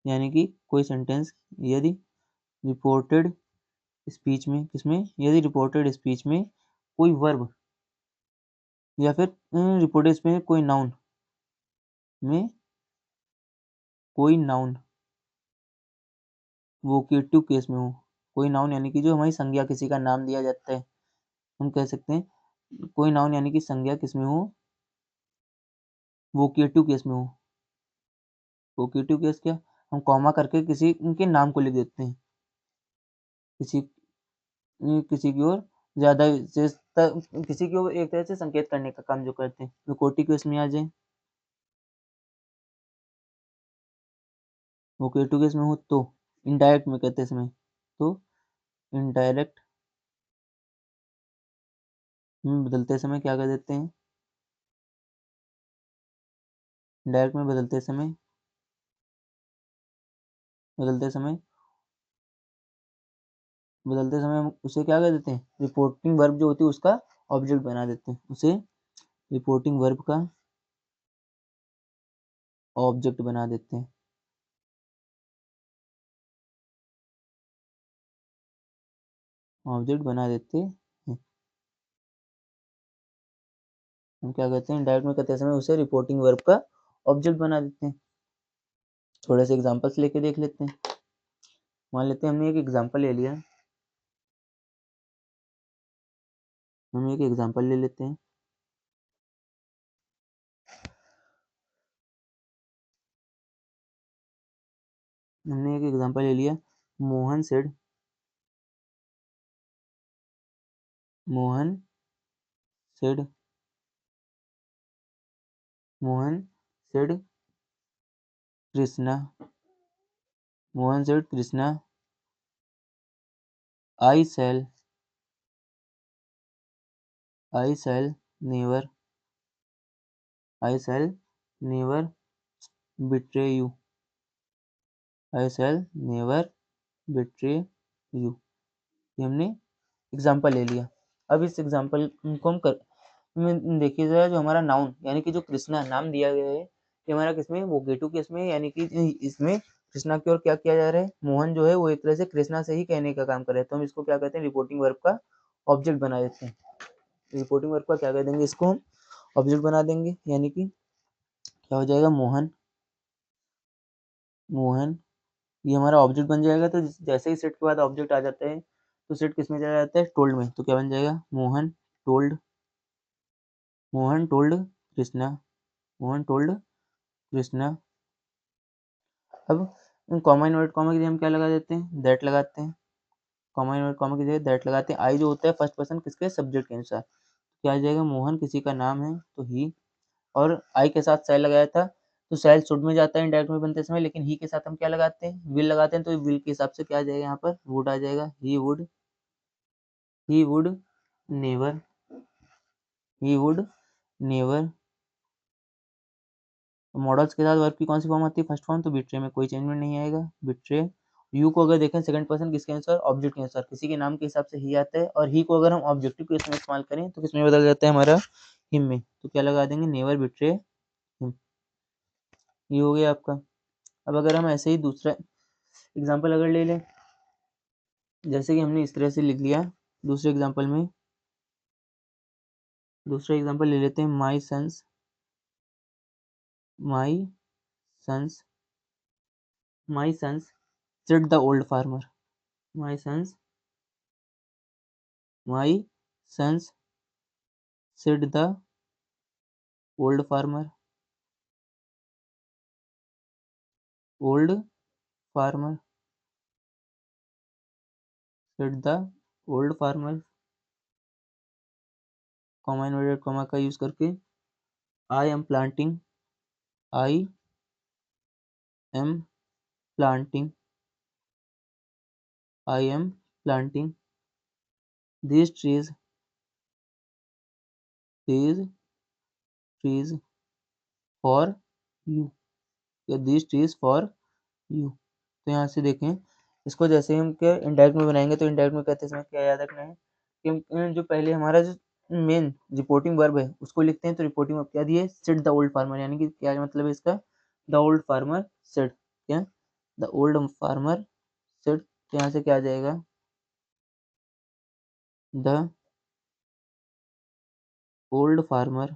यानी कि कोई सेंटेंस यदि रिपोर्टेड स्पीच में, किसमें, यदि रिपोर्टेड स्पीच में कोई वर्ब या फिर रिपोर्टेड स्पीच में कोई नाउन में कोई नाउन वोकेटिव केस में हो, कोई नाउन यानी कि जो हमारी संज्ञा किसी का नाम दिया जाता है, हम कह सकते हैं कोई नाउन यानी कि संज्ञा किस में हो, वोकेटिव केस में हो। वोकेटिव केस क्या, हम कॉमा करके किसी के नाम को लिख देते हैं, किसी किसी की ओर ज्यादा किसी की ओर एक तरह से संकेत करने का काम जो करते हैं। वोकेटिव केस में आ जाए, वोकेटिव केस में हो तो इनडायरेक्ट में कहते हैं इसमें, तो इनडायरेक्ट बदलते समय क्या कर देते हैं, डायरेक्ट में बदलते समय हम उसे क्या कर देते हैं, रिपोर्टिंग वर्ब जो होती है उसका ऑब्जेक्ट बना देते हैं, उसे रिपोर्टिंग वर्ब का ऑब्जेक्ट बना देते हैं। ऑब्जेक्ट बना देते हैं। हम क्या कहते हैं, डायरेक्ट में करते समय उसे रिपोर्टिंग वर्ब का ऑब्जेक्ट बना देते हैं। थोड़े से एग्जांपल्स लेके देख लेते हैं। मान लेते हैं हमने एक एग्जांपल ले लिया, हम एक एग्जांपल ले लेते हैं। हमने एक एग्जांपल ले लिया, Mohan said Mohan said Mohan said Krishna Mohan said Krishna I shall never I shall never betray you I shall never betray you. ये हमने एग्जाम्पल ले लिया। अब इस एग्जाम्पल को हम देखिए जरा, जो हमारा नाउन यानी कि जो कृष्णा नाम दिया गया है, ये हमारा किसमें, वोकेटिव किसमें, यानी कि इसमें कृष्णा की ओर क्या किया जा रहा है, मोहन जो है वो एक तरह से कृष्णा से ही कहने का काम कर रहे हैं, तो हम इसको क्या कहते हैं, रिपोर्टिंग वर्ब का ऑब्जेक्ट बना देते हैं। रिपोर्टिंग वर्ब का क्या कर देंगे, इसको हम ऑब्जेक्ट बना देंगे, यानी कि क्या हो जाएगा, मोहन मोहन ये हमारा ऑब्जेक्ट बन जाएगा। तो जैसे ही सेट के बाद ऑब्जेक्ट आ जाता है तो सेट किस में चला जाता है, टोल्ड में। तो क्या बन जाएगा, मोहन टोल्ड कृष्णा मोहन टोल्ड कृष्णा। अब कॉमा इनवर्ट कॉमा की जगह हम क्या लगा देते हैं, दैट लगाते हैं। कॉमा इनवर्ट कॉमा की जगह दैट लगाते हैं। आई जो होता है फर्स्ट पर्सन किसके, सब्जेक्ट के अनुसार। क्या आ जाएगा, मोहन किसी का नाम है तो ही, और आई के साथ सेल लगाया था तो सेल शुड में जाता है इंडायरेक्ट में बनते समय, लेकिन ही के साथ हम क्या लगाते हैं, विल लगाते हैं, तो विल के हिसाब से क्या आ जाएगा, यहाँ पर वुड आ जाएगा। He would never he would never. Models के साथ वर्ब की कौन सी फॉर्म आती है, फर्स्ट फॉर्म, तो बिट्रे में कोई चेंजमेंट नहीं आएगा, बिट्रे। यू को अगर देखें सेकंड पर्सन किसके अनुसार, ऑब्जेक्ट के अनुसार, किसी के नाम के हिसाब से ही आता है। और ही को अगर हम ऑब्जेक्टिव के इसमें इस्तेमाल करें तो किसमें बदल जाता है हमारा, हिम में। तो क्या लगा देंगे, नेवर बिट्रे हिम। ये हो गया आपका। अब अगर हम ऐसे ही दूसरा एग्जाम्पल अगर ले लें, जैसे कि हमने इस तरह से लिख लिया, दूसरे एग्जाम्पल में दूसरा एग्जाम्पल ले लेते हैं, my sons my sons said the old farmer my sons my sons said the old farmer old farmer said the old farmer. Comma inverted comma का यूज करके, I am planting I am planting I am planting these these trees for you, या these trees for you. तो यहाँ से देखें, इसको जैसे हम क्या इंडायरेक्ट में बनाएंगे, तो इंडायरेक्ट में कहते समय क्या याद रखना है कि जो पहले हमारा जो मेन रिपोर्टिंग वर्ब है उसको लिखते हैं, तो रिपोर्टिंग वर्ब क्या दिए, सेड द ओल्ड फार्मर, यानी कि क्या मतलब है इसका, द ओल्ड फार्मर सेड, क्या, द ओल्ड फार्मर सेड। तो यहाँ से क्या आ जाएगा, द ओल्ड फार्मर।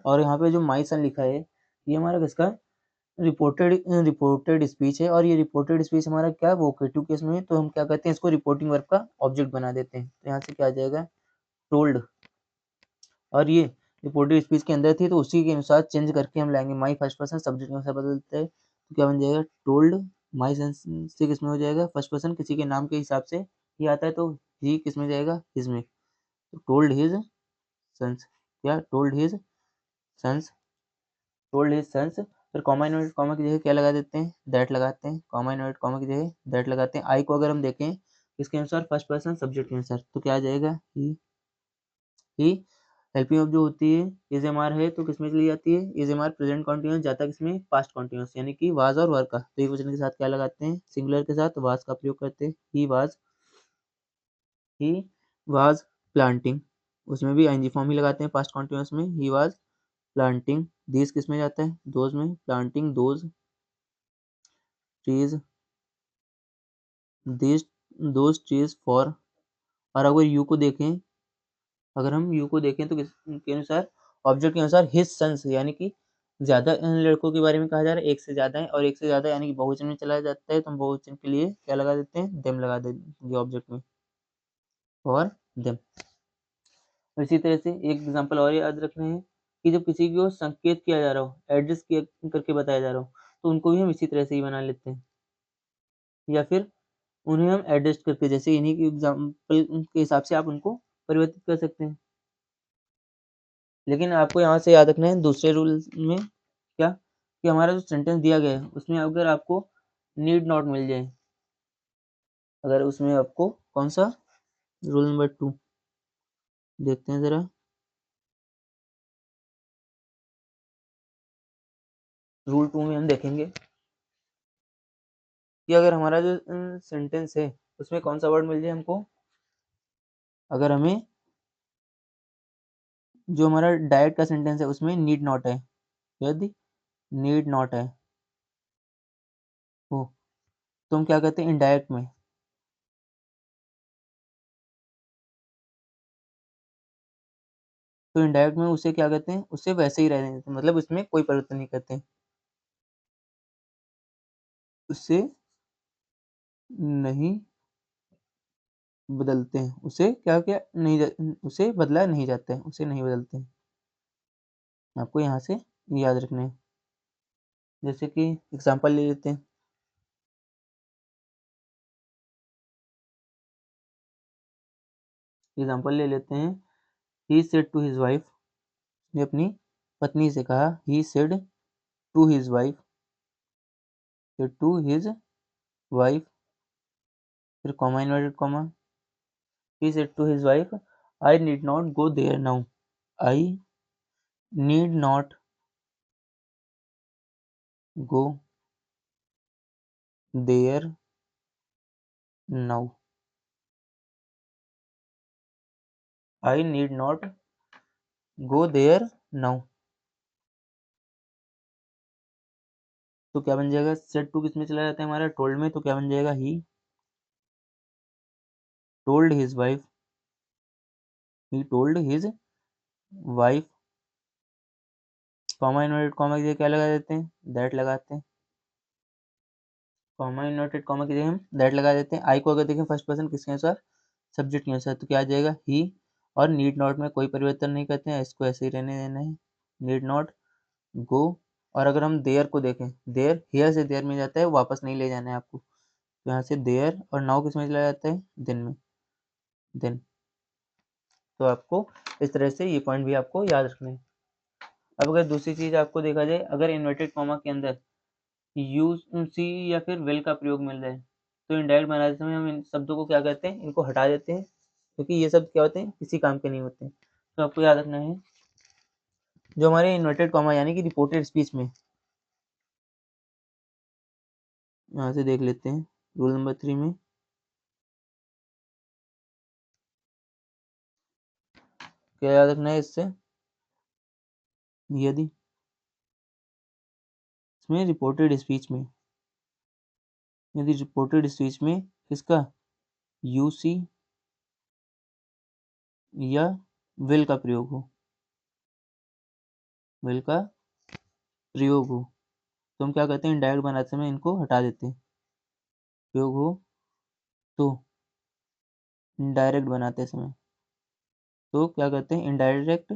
और यहाँ पे जो माई सन लिखा है, ये हमारा किसका, रिपोर्टेड स्पीच है। और ये रिपोर्टेड स्पीच हमारा क्या, वोकेटिव केस में है, तो हम क्या कहते हैं, इसको रिपोर्टिंग वर्ब का ऑब्जेक्ट बना देते हैं। तो यहाँ से क्या आ जाएगा, टोल्ड। और ये रिपोर्टेड स्पीच के अंदर थी तो उसी के अनुसार चेंज करके हम लाएंगे, माई फर्स्ट पर्सन सब्जेक्ट के अनुसार बदलते हैं, तो क्या बन जाएगा, टोल्ड। माई सेंस से किसमें हो जाएगा, फर्स्ट पर्सन किसी के नाम के हिसाब से ही आता है, तो ही किसमें जाएगा, हिज में। तो टोल्ड हिज सन्स, क्या, टोल्ड हिज सन्स। फिर कॉमा इनवर्टेड कॉमा की जगह क्या लगा देते हैं, दैट लगाते हैं। कॉमा इनवर्टेड कॉमा की जगह दैट लगाते हैं। आई को अगर हम देखें किसके अनुसार, फर्स्ट पर्सन सब्जेक्ट के अनुसार। तो क्या आ जाएगा, ही हेल्पिंग वर्ब जो होती है इज एम आर है तो किसमें चली जाती है, is am are present continuous जाता है किसमें, पास्ट कॉन्टिन्यूस, यानी कि वाज और वर का। तो एक वचन के साथ क्या लगाते हैं, सिंगुलर के साथ वाज का प्रयोग करते हैं, ही वाज प्लांटिंग, उसमें भी आईएनजी फॉर्म ही लगाते हैं पास्ट कॉन्टिन्यूस में, ही वाज प्लांटिंग। दिस किस में जाता है, दोज में, planting those trees, this those trees for. और अगर यू को देखें, अगर हम यू को देखें तो किसके अनुसार, ऑब्जेक्ट के अनुसार हिज सन्स, यानी कि ज्यादा लड़कों के बारे में कहा जा रहा है, एक से ज्यादा है, और एक से ज्यादा यानी कि बहुवचन में चला जाता है, तो हम बहुवचन के लिए क्या लगा देते हैं, देम लगा देंगे ऑब्जेक्ट में, और देम। इसी तरह से एक एग्जांपल और याद रखना है कि जब किसी को संकेत किया जा रहा हो, एड्रेस किया करके बताया जा रहा हो, तो उनको भी हम इसी तरह से ही बना लेते हैं, या फिर उन्हें हम एडजस्ट करके, जैसे इन्हीं के एग्जाम्पल के हिसाब से आप उनको परिवर्तित कर सकते हैं। लेकिन आपको यहाँ से याद रखना है दूसरे रूल में क्या, कि हमारा जो सेंटेंस दिया गया है उसमें अगर आपको नीड नॉट मिल जाए, अगर उसमें आपको कौन सा, रूल नंबर 2 देखते हैं जरा, रूल 2 में हम देखेंगे कि अगर हमारा जो सेंटेंस है उसमें कौन सा वर्ड मिल जाए हमको, अगर हमें जो हमारा डायरेक्ट का सेंटेंस है उसमें नीड नॉट है, यदि नीड नॉट है हो, तो हम क्या कहते हैं, इनडायरेक्ट में, तो इनडायरेक्ट में उसे क्या कहते हैं, उसे वैसे ही रहने देते हैं, मतलब उसमें कोई परिवर्तन नहीं करते हैं, उससे नहीं बदलते हैं, उसे क्या क्या नहीं, उसे बदला नहीं जाता है, उसे नहीं बदलते हैं। आपको यहाँ से याद रखना है। जैसे कि एग्जांपल ले लेते हैं, एग्जांपल ले लेते हैं, he said to his wife, ने अपनी पत्नी से कहा, he said to his wife, said to his wife, फिर comma inverted comma, he said to his wife, I need not go there now, I need not go there now, I need not go there now। तो क्या बन जाएगा, said to किस में चला जाता है हमारा, टोल्ड में, तो क्या बन जाएगा, he told his wife, he told his wife, comma inverted comma की जगह क्या लगा देते हैं, दैट लगाते हैं, कॉमा इन्वर्टेड कॉमा की जगह हम दैट लगा देते हैं। आई को अगर देखें फर्स्ट पर्सन किसके अनुसार, सब्जेक्ट के अनुसार, तो क्या आ जाएगा, ही, और नीड नॉट में कोई परिवर्तन नहीं करते हैं, इसको ऐसे ही रहने देना है, नीड नॉट गो। और अगर हम देयर को देखें, देयर हियर से देयर में जाता है, वापस नहीं ले जाना है आपको, तो यहाँ से देयर, और नाउ किस में चला जाता है, दिन में, दिन। तो आपको इस तरह से ये पॉइंट भी आपको याद रखना है। अब अगर दूसरी चीज आपको देखा जाए, अगर इन्वर्टेड कॉमा के अंदर यूज सी या फिर विल का प्रयोग मिल जाए, तो इनडायरेक्ट बनाते समय हम इन शब्दों को क्या करते हैं, इनको हटा देते हैं, क्योंकि ये सब क्या होते हैं, किसी काम के नहीं होते हैं। तो आपको याद रखना है, जो हमारे इन्वर्टेड कॉमा यानी कि रिपोर्टेड स्पीच में, यहाँ से देख लेते हैं रूल नंबर 3 में, क्या याद रखना है इससे, यदि इसमें रिपोर्टेड स्पीच में, यदि रिपोर्टेड स्पीच में किसका, यूसी या विल का प्रयोग हो, विल का प्रयोग हो, तो हम क्या करते हैं, इनडायरेक्ट बनाते समय इनको हटा देते हैं, प्रयोग हो तो, इनडायरेक्ट बनाते समय, तो क्या करते हैं, इनडायरेक्ट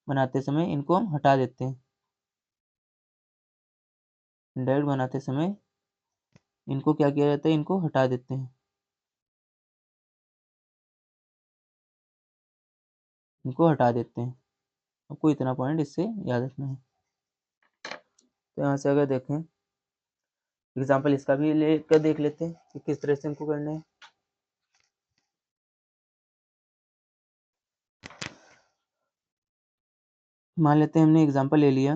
बनाते समय इनको हम हटा देते हैं, इनडायरेक्ट बनाते समय इनको क्या किया जाता है, इनको हटा देते हैं, इनको हटा देते हैं। आपको इतना पॉइंट इससे याद रखना है। तो यहाँ से अगर देखें एग्जाम्पल इसका भी लेकर देख लेते हैं कि किस तरह से इनको करना है। मान लेते हैं हमने एग्जांपल ले लिया,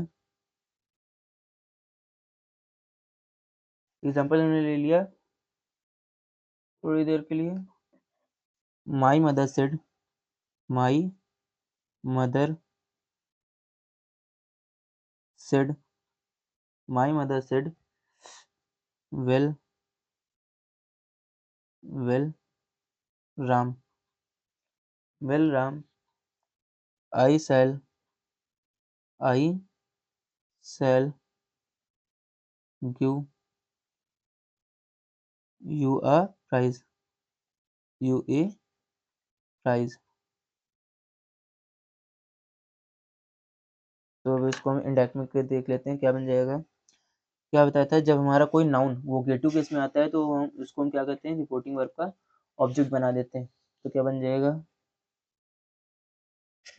एग्जांपल हमने ले लिया थोड़ी देर के लिए। My mother said, my mother said, my mother said, well well Ram, well Ram, I shall give you a prize, you a prize. तो अब इसको हम इंडेक्स में करके देख लेते हैं क्या बन जाएगा। क्या बताता है, जब हमारा कोई नाउन वोकेटिव केस में आता है तो हम उसको हम क्या करते हैं, रिपोर्टिंग वर्ब का ऑब्जेक्ट बना देते हैं। तो क्या बन जाएगा,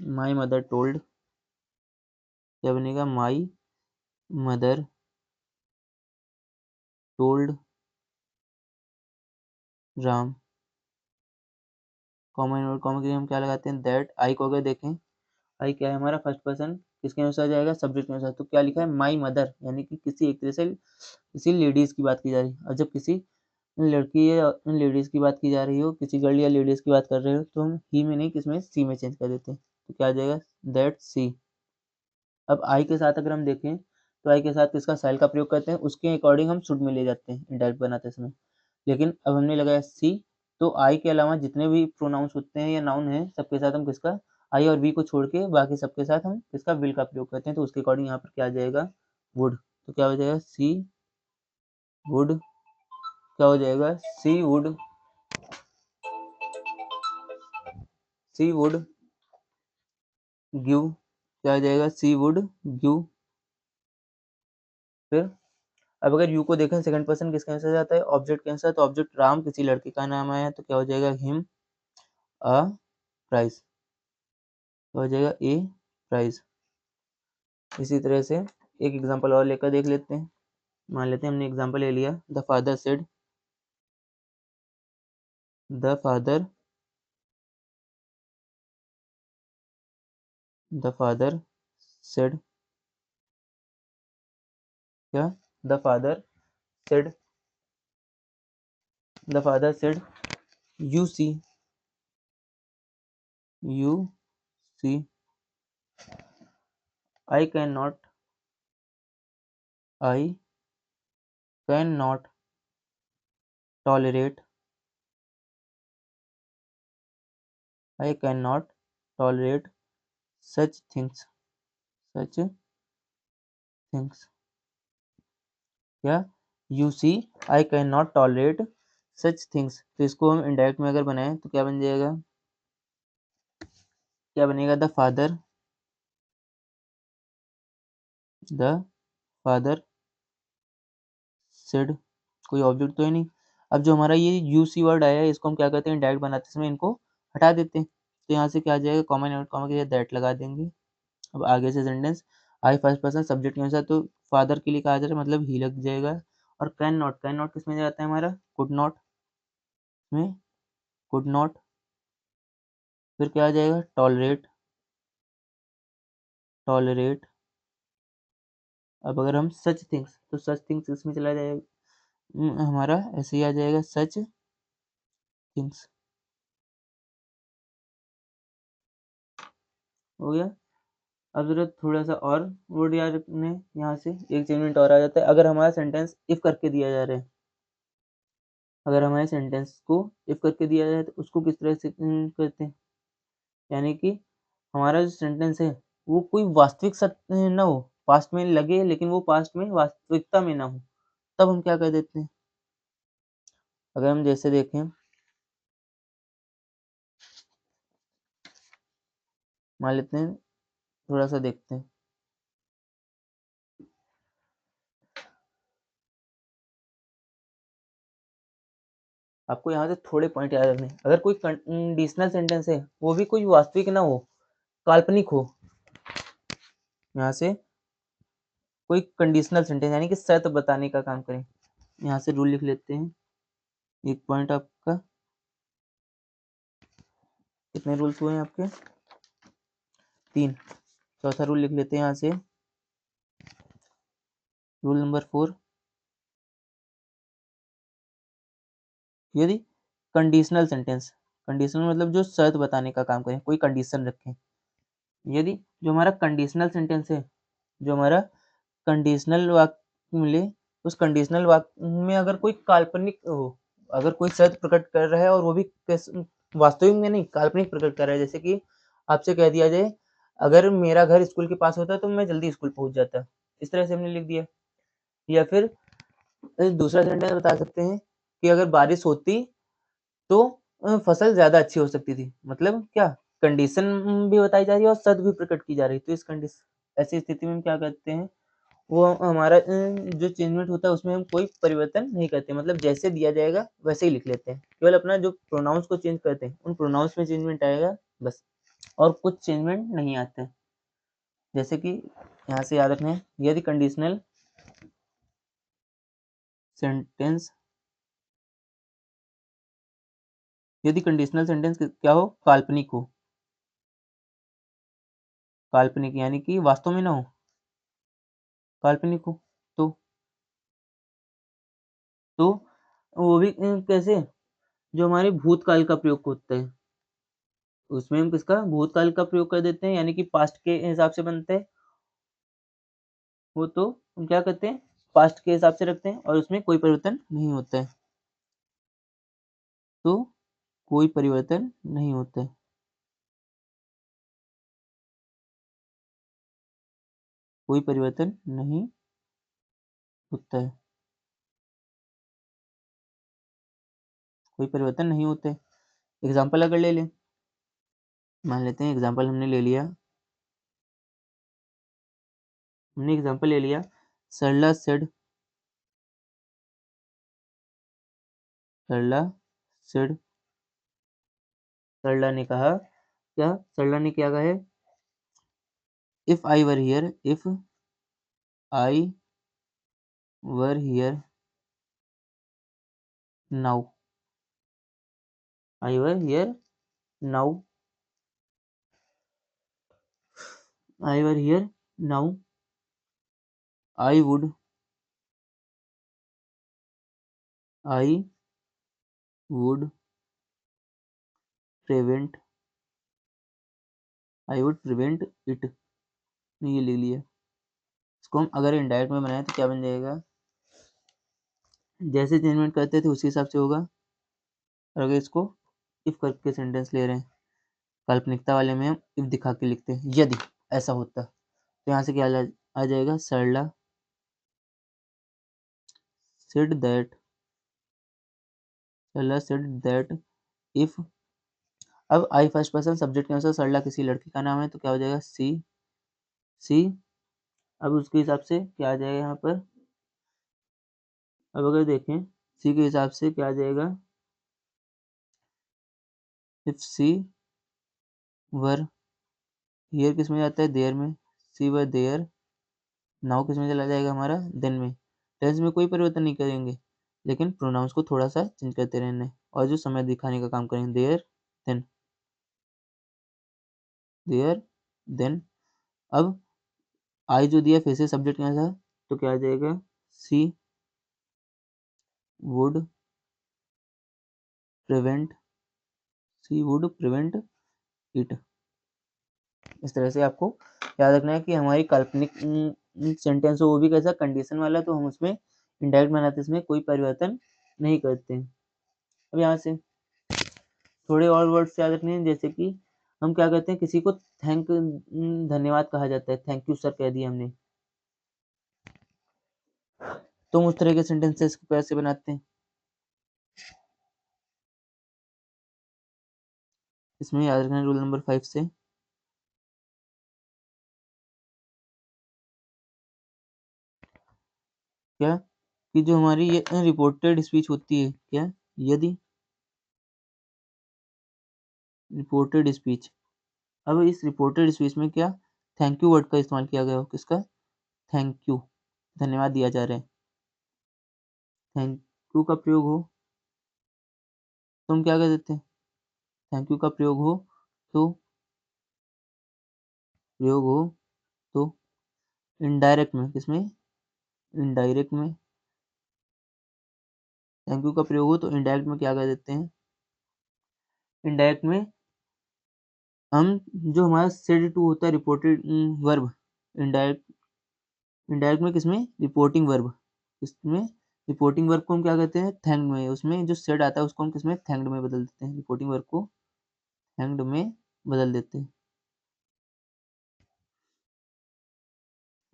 माई मदर टोल्ड, क्या बनेगा, my mother told Ram, comma और कॉमा के लिए हम क्या लगाते हैं, दैट। आई को अगर देखें, आई क्या है हमारा फर्स्ट पर्सन, किसके अनुसार जाएगा, सब्जेक्ट के अनुसार। तो क्या लिखा है, माई मदर, यानी कि किसी एक तरह से किसी लेडीज की बात की जा रही है। और जब किसी लड़की या लेडीज की बात की जा रही हो, किसी गर्ल या लेडीज की बात कर रहे हो, तो हम ही में नहीं किसमें, सी में चेंज कर देते हैं। तो क्या आ जाएगा, दैट सी। अब आई के साथ अगर हम देखें तो आई के साथ किसका, सेल का प्रयोग करते हैं, उसके अकॉर्डिंग हम शुड में ले जाते हैं इंडायरेक्ट बनाते समय। लेकिन अब हमने लगाया सी, तो आई के अलावा जितने भी प्रोनाउंस होते हैं या नाउन है, सबके साथ हम किसका, आई और वी को छोड़ के बाकी सबके साथ हम किसका, विल का प्रयोग करते हैं। तो उसके अकॉर्डिंग यहाँ पर क्या आ जाएगा, वुड। तो क्या हो जाएगा, सी वुड, क्या हो जाएगा, सी वुड गिव, क्या आ जाएगा, सी वुड गिव। फिर अब अगर यू को देखें, सेकंड पर्सन किसके आंसर जाता है, ऑब्जेक्ट के आंसर। तो ऑब्जेक्ट राम, किसी लड़के का नाम आया तो क्या हो जाएगा, हिम अ प्राइज, हो जाएगा ए प्राइज। इसी तरह से एक एग्जांपल और लेकर देख लेते हैं। मान लेते हैं हमने एग्जांपल ले लिया, the father said, the father the father said, क्या, the father said, the father said, you see, you see, I can not, I can not tolerate, I can not tolerate such things, such things. क्या, you see, I can not tolerate such things. तो इसको हम indirect में अगर बनाएं तो क्या बन जाएगा, क्या बनेगा, द फादर सेड, कोई ऑब्जेक्ट तो है नहीं। अब जो हमारा ये यू सी वर्ड आया है, इसको हम क्या करते हैं, डायरेक्ट बनाते समय इनको हटा देते हैं। तो यहाँ से क्या आ जाएगा, कॉमन नोट कॉमा के दैट लगा देंगे। अब आगे से सेंटेंस, आई फर्स्ट पर्सन सब्जेक्ट के अनुसार, तो फादर के लिए कहा जा रहा है, मतलब ही लग जाएगा। और कैन नॉट किस में जाता है हमारा, कुड नॉट में, कुड नॉट। फिर क्या आ जाएगा, टॉलरेट, टॉलरेट। अब अगर हम सच थिंग्स, तो सच थिंग्स इसमें चला जाएगा, हमारा ऐसे ही आ जाएगा, सच थिंग्स। हो गया। अब जरा थोड़ा सा और वर्ड याद रखने, यहाँ से एक चेंजमेंट और आ जाता है। अगर हमारा सेंटेंस इफ करके दिया जा रहा है, अगर हमारे सेंटेंस को इफ करके दिया जाए तो उसको किस तरह से करते हैं, यानी कि हमारा जो सेंटेंस है वो कोई वास्तविक सत्य ना हो, पास्ट में लगे लेकिन वो पास्ट में वास्तविकता में ना हो, तब हम क्या कर देते हैं। अगर हम जैसे देखें, मान लेते हैं, थोड़ा सा देखते हैं। आपको यहाँ से थोड़े पॉइंट याद रखने हैं। अगर कोई कंडीशनल सेंटेंस है, वो भी कोई वास्तविक ना हो, काल्पनिक हो, यहाँ से कोई कंडीशनल सेंटेंस यानी कि शर्त बताने का काम करें। यहाँ से रूल लिख लेते हैं, एक पॉइंट आपका, कितने रूल्स हुए हैं आपके, 3। चौथा रूल लिख लेते हैं यहाँ से, रूल नंबर 4। यदि कंडीशनल सेंटेंस, कंडीशनल मतलब जो शर्त बताने का काम करें, कोई कंडीशन रखें। यदि जो हमारा कंडीशनल सेंटेंस है, जो हमारा कंडीशनल वाक्य मिले, उस कंडीशनल वाक्य में अगर कोई काल्पनिक हो, अगर कोई शर्त प्रकट कर रहा है और वो भी वास्तविक में नहीं, काल्पनिक प्रकट कर रहा है, जैसे कि आपसे कह दिया जाए अगर मेरा घर स्कूल के पास होता तो मैं जल्दी स्कूल पहुंच जाता, इस तरह से हमने लिख दिया। या फिर दूसरा सेंटेंस बता सकते हैं कि अगर बारिश होती तो फसल ज्यादा अच्छी हो सकती थी, मतलब क्या, कंडीशन भी बताई जा रही है और शर्त भी प्रकट की जा रही है। तो इस कंडीशन, ऐसी स्थिति में हम क्या करते हैं, वो हमारा जो चेंजमेंट होता है उसमें हम कोई परिवर्तन नहीं करते, मतलब जैसे दिया जाएगा वैसे ही लिख लेते हैं, केवल अपना जो प्रोनाउंस को चेंज करते हैं, उन प्रोनाउंस में चेंजमेंट आएगा बस, और कुछ चेंजमेंट नहीं आते हैं। जैसे कि यहाँ से याद रखना है, यदि कंडीशनल सेंटेंस, यदि कंडीशनल सेंटेंस क्या हो, काल्पनिक हो, काल्पनिक यानी कि वास्तव में ना हो, काल्पनिक हो, तो तो वो भी कैसे, जो हमारे भूतकाल का प्रयोग होता है, उसमें हम किसका, भूतकाल का प्रयोग कर देते हैं, यानी कि पास्ट के हिसाब से बनता है वो, तो हम क्या करते हैं, पास्ट के हिसाब से रखते हैं और उसमें कोई परिवर्तन नहीं होता है, तो कोई परिवर्तन नहीं होता है, कोई परिवर्तन नहीं होता है, कोई परिवर्तन नहीं होता है। एग्जाम्पल अगर ले लें, मान लेते हैं एग्जाम्पल हमने ले लिया, हमने एग्जाम्पल ले लिया, सरला सेड, सरला सेड, सरला ने कहा, क्या सरला ने क्या कहा है, if I were here, if I were here now, I were here now, I were here now, I would, I would prevent, I would prevent it, ये ले लिया। इसको हम अगर इनडायरेक्ट में बनाए तो क्या बन जाएगा, जैसे चेंजमेंट करते थे उसी हिसाब से होगा। और अगर इसको इफ करके सेंटेंस ले रहे हैं, काल्पनिकता वाले में हम इफ दिखा के लिखते हैं, यदि ऐसा होता, तो यहाँ से क्या आ जाएगा, सरला said that, Sarla said that if, अब आई फर्स्ट पर्सन सब्जेक्ट के अनुसार सरला किसी लड़की का नाम है तो क्या हो जाएगा, सी, सी, अब उसके हिसाब से क्या आ जाएगा यहाँ पर, अब अगर देखें सी के हिसाब से क्या आ जाएगा, इफ सी वर हियर किस में जाता है, देयर में, सी वर देयर नाउ किस में चला जाएगा हमारा, देन में। टेंस में कोई परिवर्तन नहीं करेंगे, लेकिन प्रोनाउंस को थोड़ा सा चेंज करते रहना है और जो समय दिखाने का काम करेंगे, देयर देन, देयर देन। अब आई जो दिया फिर से सब्जेक्ट क्या था, तो क्या आ जाएगा, she would prevent, she would prevent it. इस तरह से आपको याद रखना है कि हमारी काल्पनिक सेंटेंस हो वो भी कैसा, कंडीशन वाला, तो हम उसमें इनडायरेक्ट बनाते इसमें कोई परिवर्तन नहीं करते हैं। अब यहाँ से थोड़े और वर्ड्स याद रखने हैं, जैसे कि हम क्या कहते हैं, किसी को धन्यवाद कहा जाता है, थैंक यू सर कह दिया हमने, तो हम उस तरह के सेंटेंसेस को कैसे बनाते हैं, इसमें याद रखना है रूल नंबर 5 से, क्या, कि जो हमारी ये रिपोर्टेड स्पीच होती है, क्या, यदि रिपोर्टेड स्पीच, अब इस रिपोर्टेड स्पीच में क्या, थैंक यू वर्ड का इस्तेमाल किया गया हो, किसका, थैंक यू, धन्यवाद दिया जा रहा है, थैंक यू का प्रयोग हो तो हम क्या कर देते हैं, थैंक यू का प्रयोग हो तो, प्रयोग हो इनडायरेक्ट में, किसमें, इनडायरेक्ट में थैंक यू का प्रयोग हो तो इनडायरेक्ट में क्या कर देते हैं, इनडायरेक्ट में हम जो हमारा सेड टू होता है रिपोर्टेड वर्ब, इनडायरेक्ट, इनडायरेक्ट में किसमें, रिपोर्टिंग वर्ब, इसमें रिपोर्टिंग वर्ब को हम क्या कहते हैं, थैंक्ड में, उसमें जो सेड आता है उसको हम किसमें, थैंक्ड में बदल देते हैं, रिपोर्टिंग वर्ब को थैंक्ड में बदल देते हैं,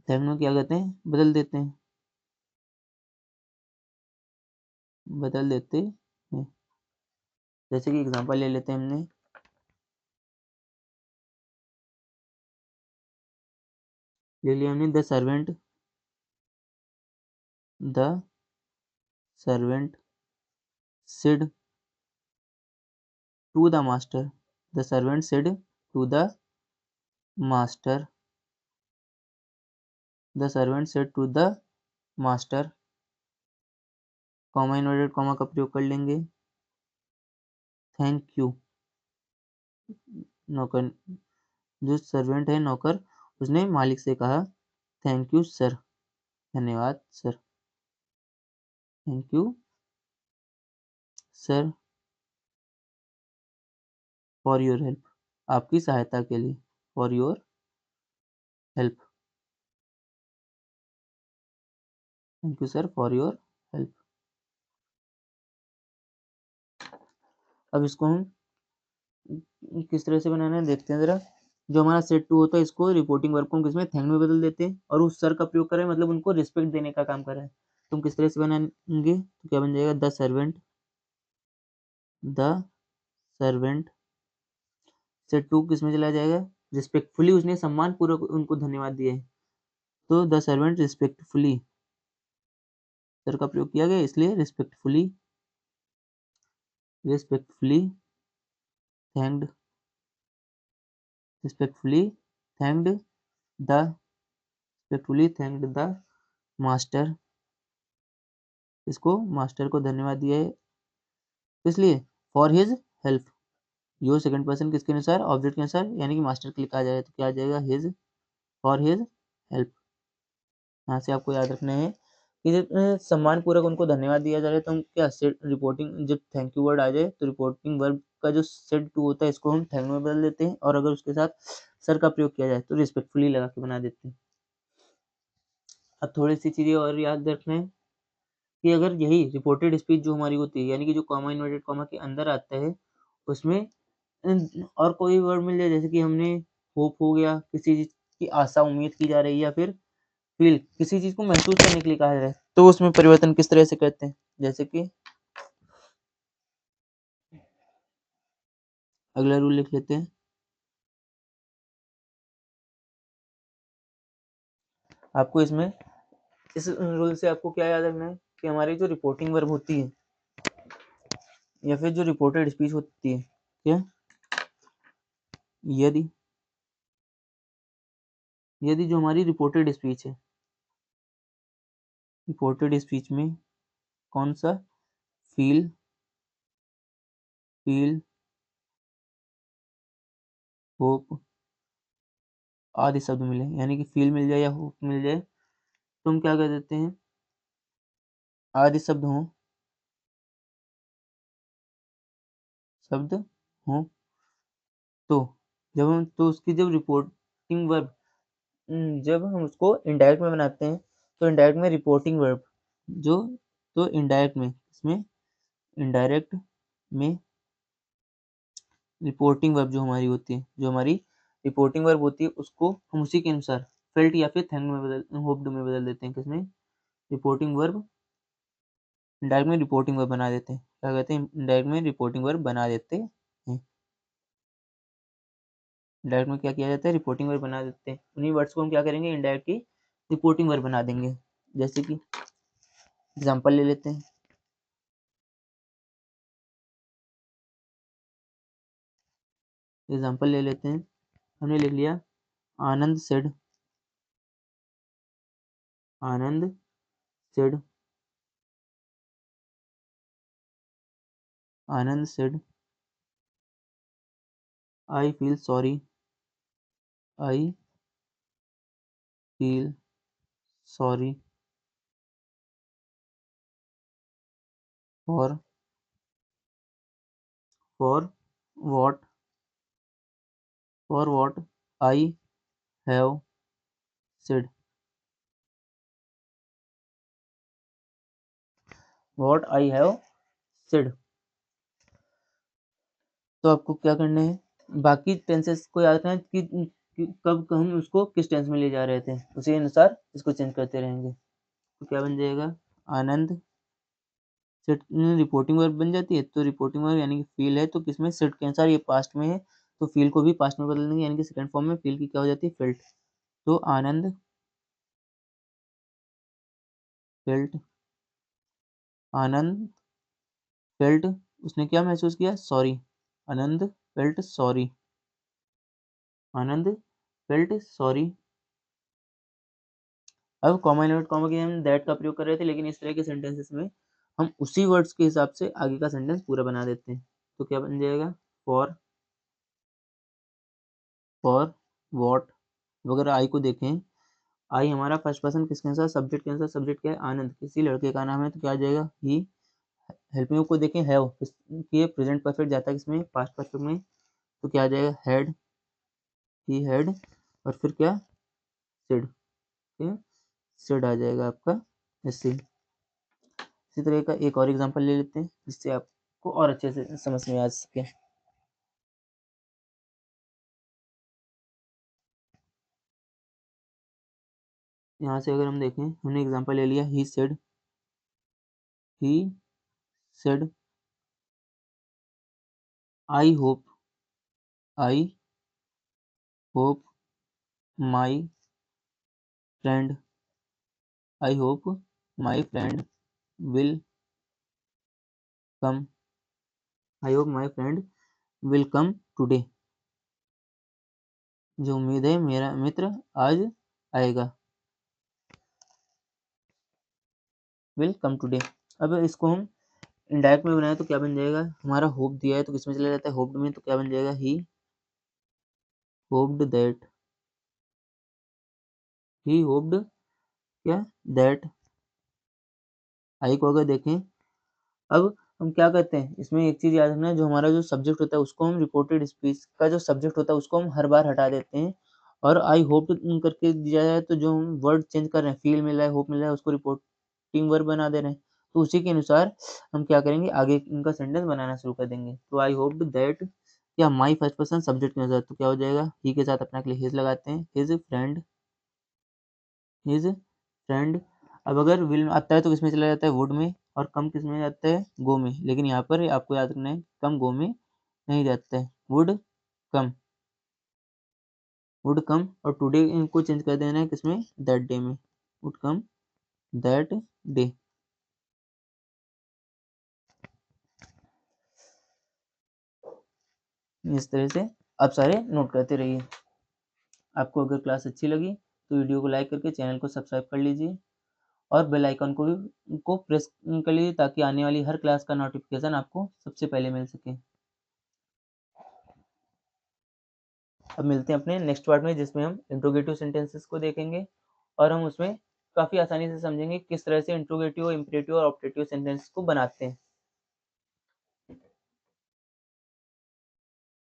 थैंक्ड में क्या कहते हैं, बदल देते हैं, बदल देते हैं। जैसे कि एग्जांपल ले लेते हैं हमने, ले लिया हमने the servant said to the master, the servant said to the master, the servant said to the master, comma inverted comma का प्रयोग कर लेंगे, थैंक यू, नौकर, जो सर्वेंट है नौकर, उसने मालिक से कहा थैंक यू सर, धन्यवाद sir, thank you sir for your help, आपकी सहायता के लिए, for your help, thank you sir for your help. अब इसको हम किस तरह से बनाना है देखते हैं जरा। जो हमारा सेट टू होता है इसको रिपोर्टिंग वर्ब को हम किसमें, थैंक में बदल देते हैं, और उस सर का प्रयोग करें मतलब उनको रिस्पेक्ट देने का काम करें, तो हम किस तरह से बनाएंगे, तो क्या बन जाएगा, द सर्वेंट से टू किस में चला जाएगा, रिस्पेक्टफुली, उसने सम्मान पूर्वक उनको धन्यवाद दिया है, तो द सर्वेंट रिस्पेक्टफुली, सर का प्रयोग किया गया इसलिए respectfully, respectfully thanked, respectfully thanked the, respectfully thanked the master, इसको मास्टर को धन्यवाद दिया है, इसलिए for his help, yo second person किसके अनुसार, ऑब्जेक्ट के अनुसार, यानी कि मास्टर के लिए कहा जाएगा तो क्या आ जाएगा, हिज, फॉर हिज हेल्प। यहाँ से आपको याद रखना है कि जब सम्मान पूर्वक उनको धन्यवाद दिया जा रहा है तो हम क्या सेट रिपोर्टिंग, जब थैंक यू वर्ड आ जाए तो रिपोर्टिंग वर्ब का जो सेट टू होता है इसको हम थैंक में बदल देते हैं, और अगर उसके साथ सर का प्रयोग किया जाए तो रिस्पेक्टफुली लगा के बना देते हैं। अब थोड़ी सी चीजें और याद रखना है कि अगर यही रिपोर्टेड स्पीच जो हमारी होती है, यानी कि जो कॉमा इन्वर्टेड कॉमा के अंदर आता है, उसमें और कोई वर्ड मिल जाए, जैसे कि हमने होप हो गया, किसी चीज की आशा उम्मीद की जा रही है, या फिर फील, किसी चीज को महसूस करने के लिए कहा जा रहा है, तो उसमें परिवर्तन किस तरह से करते हैं, जैसे कि अगला रूल लिख लेते हैं। आपको इसमें इस रूल से आपको क्या याद रखना है कि हमारी जो रिपोर्टिंग वर्ब होती है या फिर जो रिपोर्टेड स्पीच होती है, क्या, यदि यदि जो हमारी रिपोर्टेड स्पीच है, रिपोर्टेड स्पीच में कौन सा, फील, फील, होप आदि शब्द मिले, यानी कि फील मिल जाए या होप मिल जाए, तो हम क्या कर देते हैं, आदि शब्द हो, शब्द हो, तो जब हम, तो उसकी जब रिपोर्टिंग वर्ब, जब हम उसको इनडायरेक्ट में बनाते हैं तो इनडायरेक्ट में रिपोर्टिंग वर्ब जो, तो इनडायरेक्ट में इसमें, इनडायरेक्ट में रिपोर्टिंग वर्ब जो हमारी होती है, जो हमारी रिपोर्टिंग वर्ब होती है उसको हम उसी के अनुसार फेल्ट या फिर थैंक में बदल, होप्ड में बदल देते हैं, किसमें, रिपोर्टिंग वर्ब, इनडायरेक्ट में रिपोर्टिंग वर्ब बना देते हैं, क्या कहते हैं, इनडायरेक्ट में रिपोर्टिंग वर्ब बना देते हैं, डायरेक्ट में क्या किया जाता है, रिपोर्टिंग वर्ब बना देते हैं, उन्हीं वर्ड्स को हम क्या करेंगे, इनडायरेक्टली रिपोर्टिंग वर्ब बना देंगे। जैसे कि एग्जांपल ले लेते हैं, एग्जांपल ले लेते हैं, हमने लिख लिया Anand said, Anand said, Anand said I feel sorry, I feel sorry for for what I have said. What I have said. तो आपको क्या करना है, बाकी टेंसेस को याद रखना है कि कब हम उसको किस टेंस में ले जा रहे थे, उसी अनुसार इसको चेंज करते रहेंगे। तो क्या बन जाएगा, आनंद सेट रिपोर्टिंग वर्ब बन जाती है। तो रिपोर्टिंग वर्ब यानी कि फील है, तो किसमें सेट के अनुसार ये पास्ट में है, तो फील को भी पास्ट में बदल देंगे, यानी कि सेकंड फॉर्म में फील की क्या हो जाती है, फेल्ट। तो आनंद फेल्ट, आनंद फेल्ट, उसने क्या महसूस किया, सॉरी। आनंद फेल्ट सॉरी, आनंद फेल्ट सॉरी। अब कॉमा इनवर्ट कॉमा के हम दैट का प्रयोग कर रहे थे, लेकिन इस तरह के सेंटेंसेस में हम उसी वर्ड्स के हिसाब से आगे का सेंटेंस पूरा बना देते हैं। तो क्या बन जाएगा, फॉर वॉट। अगर आई को देखें, आई हमारा फर्स्ट पर्सन किसके अनुसार, सब्जेक्ट के अनुसार। सब्जेक्ट क्या है, आनंद, किसी लड़के का नाम है, तो क्या आ जाएगा, ही। हेल्पिंग को देखें, हैव, ये प्रेजेंट परफेक्ट जाता है किसमें, पास्ट परफेक्ट में, तो क्या आ जाएगा, हैड, ही हैड, और फिर क्या, सिड, सिड आ जाएगा आपका ऐसे। इसी तरह का एक और एग्जांपल ले लेते हैं, जिससे आपको और अच्छे से समझ में आ सके। यहाँ से अगर हम देखें, हमने एग्जांपल ले लिया, he said I hope my friend I hope my friend will come I hope my friend will come today. जो उम्मीद है मेरा मित्र आज आएगा, विल कम टुडे। अब इसको हम इनडायरेक्ट में बनाए तो क्या बन जाएगा, हमारा होप दिया है तो किसमें चला जाता है, होप्ड में, तो क्या बन जाएगा, ही होप्ड क्या, दैट। आई को अगर देखें, अब हम क्या करते हैं, इसमें एक चीज याद रखना, जो हमारा जो सब्जेक्ट होता है उसको हम रिपोर्टेड स्पीच का जो सब्जेक्ट होता है उसको हम हर बार हटा देते हैं, और आई होप करके दिया जाए तो जो हम वर्ड चेंज कर रहे हैं, फील मिल रहा है, होप मिल रहा है, उसको रिपोर्टिंग वर्ड बना दे रहे हैं। तो उसी के अनुसार हम क्या करेंगे, आगे इनका सेंटेंस बनाना शुरू कर देंगे। तो आई होप दैट, या माई फर्स्ट पर्सन सब्जेक्ट के अनुसार, तो क्या हो जाएगा, ही के साथ अपना के लिए हिज लगाते हैं, हिज फ्रेंड। अब अगर विल आता है तो किसमें चला जाता है, वुड में, और कम किसमें जाता है, गो में। लेकिन यहाँ पर आपको याद रखना है, कम गो में नहीं जाता है, कम वुड कम, और टुडे इनको चेंज कर देना है किसमें, दैट डे में, वुड कम दैट डे। इस तरह से आप सारे नोट करते रहिए। आपको अगर क्लास अच्छी लगी तो वीडियो को लाइक करके चैनल को सब्सक्राइब कर लीजिए, और बेल आइकन को प्रेस कर लीजिए, ताकि आने वाली हर क्लास का नोटिफिकेशन आपको सबसे पहले मिल सके। अब मिलते हैं अपने नेक्स्ट पार्ट में, जिसमें हम इंट्रोगेटिव सेंटेंसेस को देखेंगे, और हम उसमें काफ़ी आसानी से समझेंगे किस तरह से इंट्रोगेटिव, इम्परेटिव और ऑब्जेक्टिव सेंटेंस को बनाते हैं।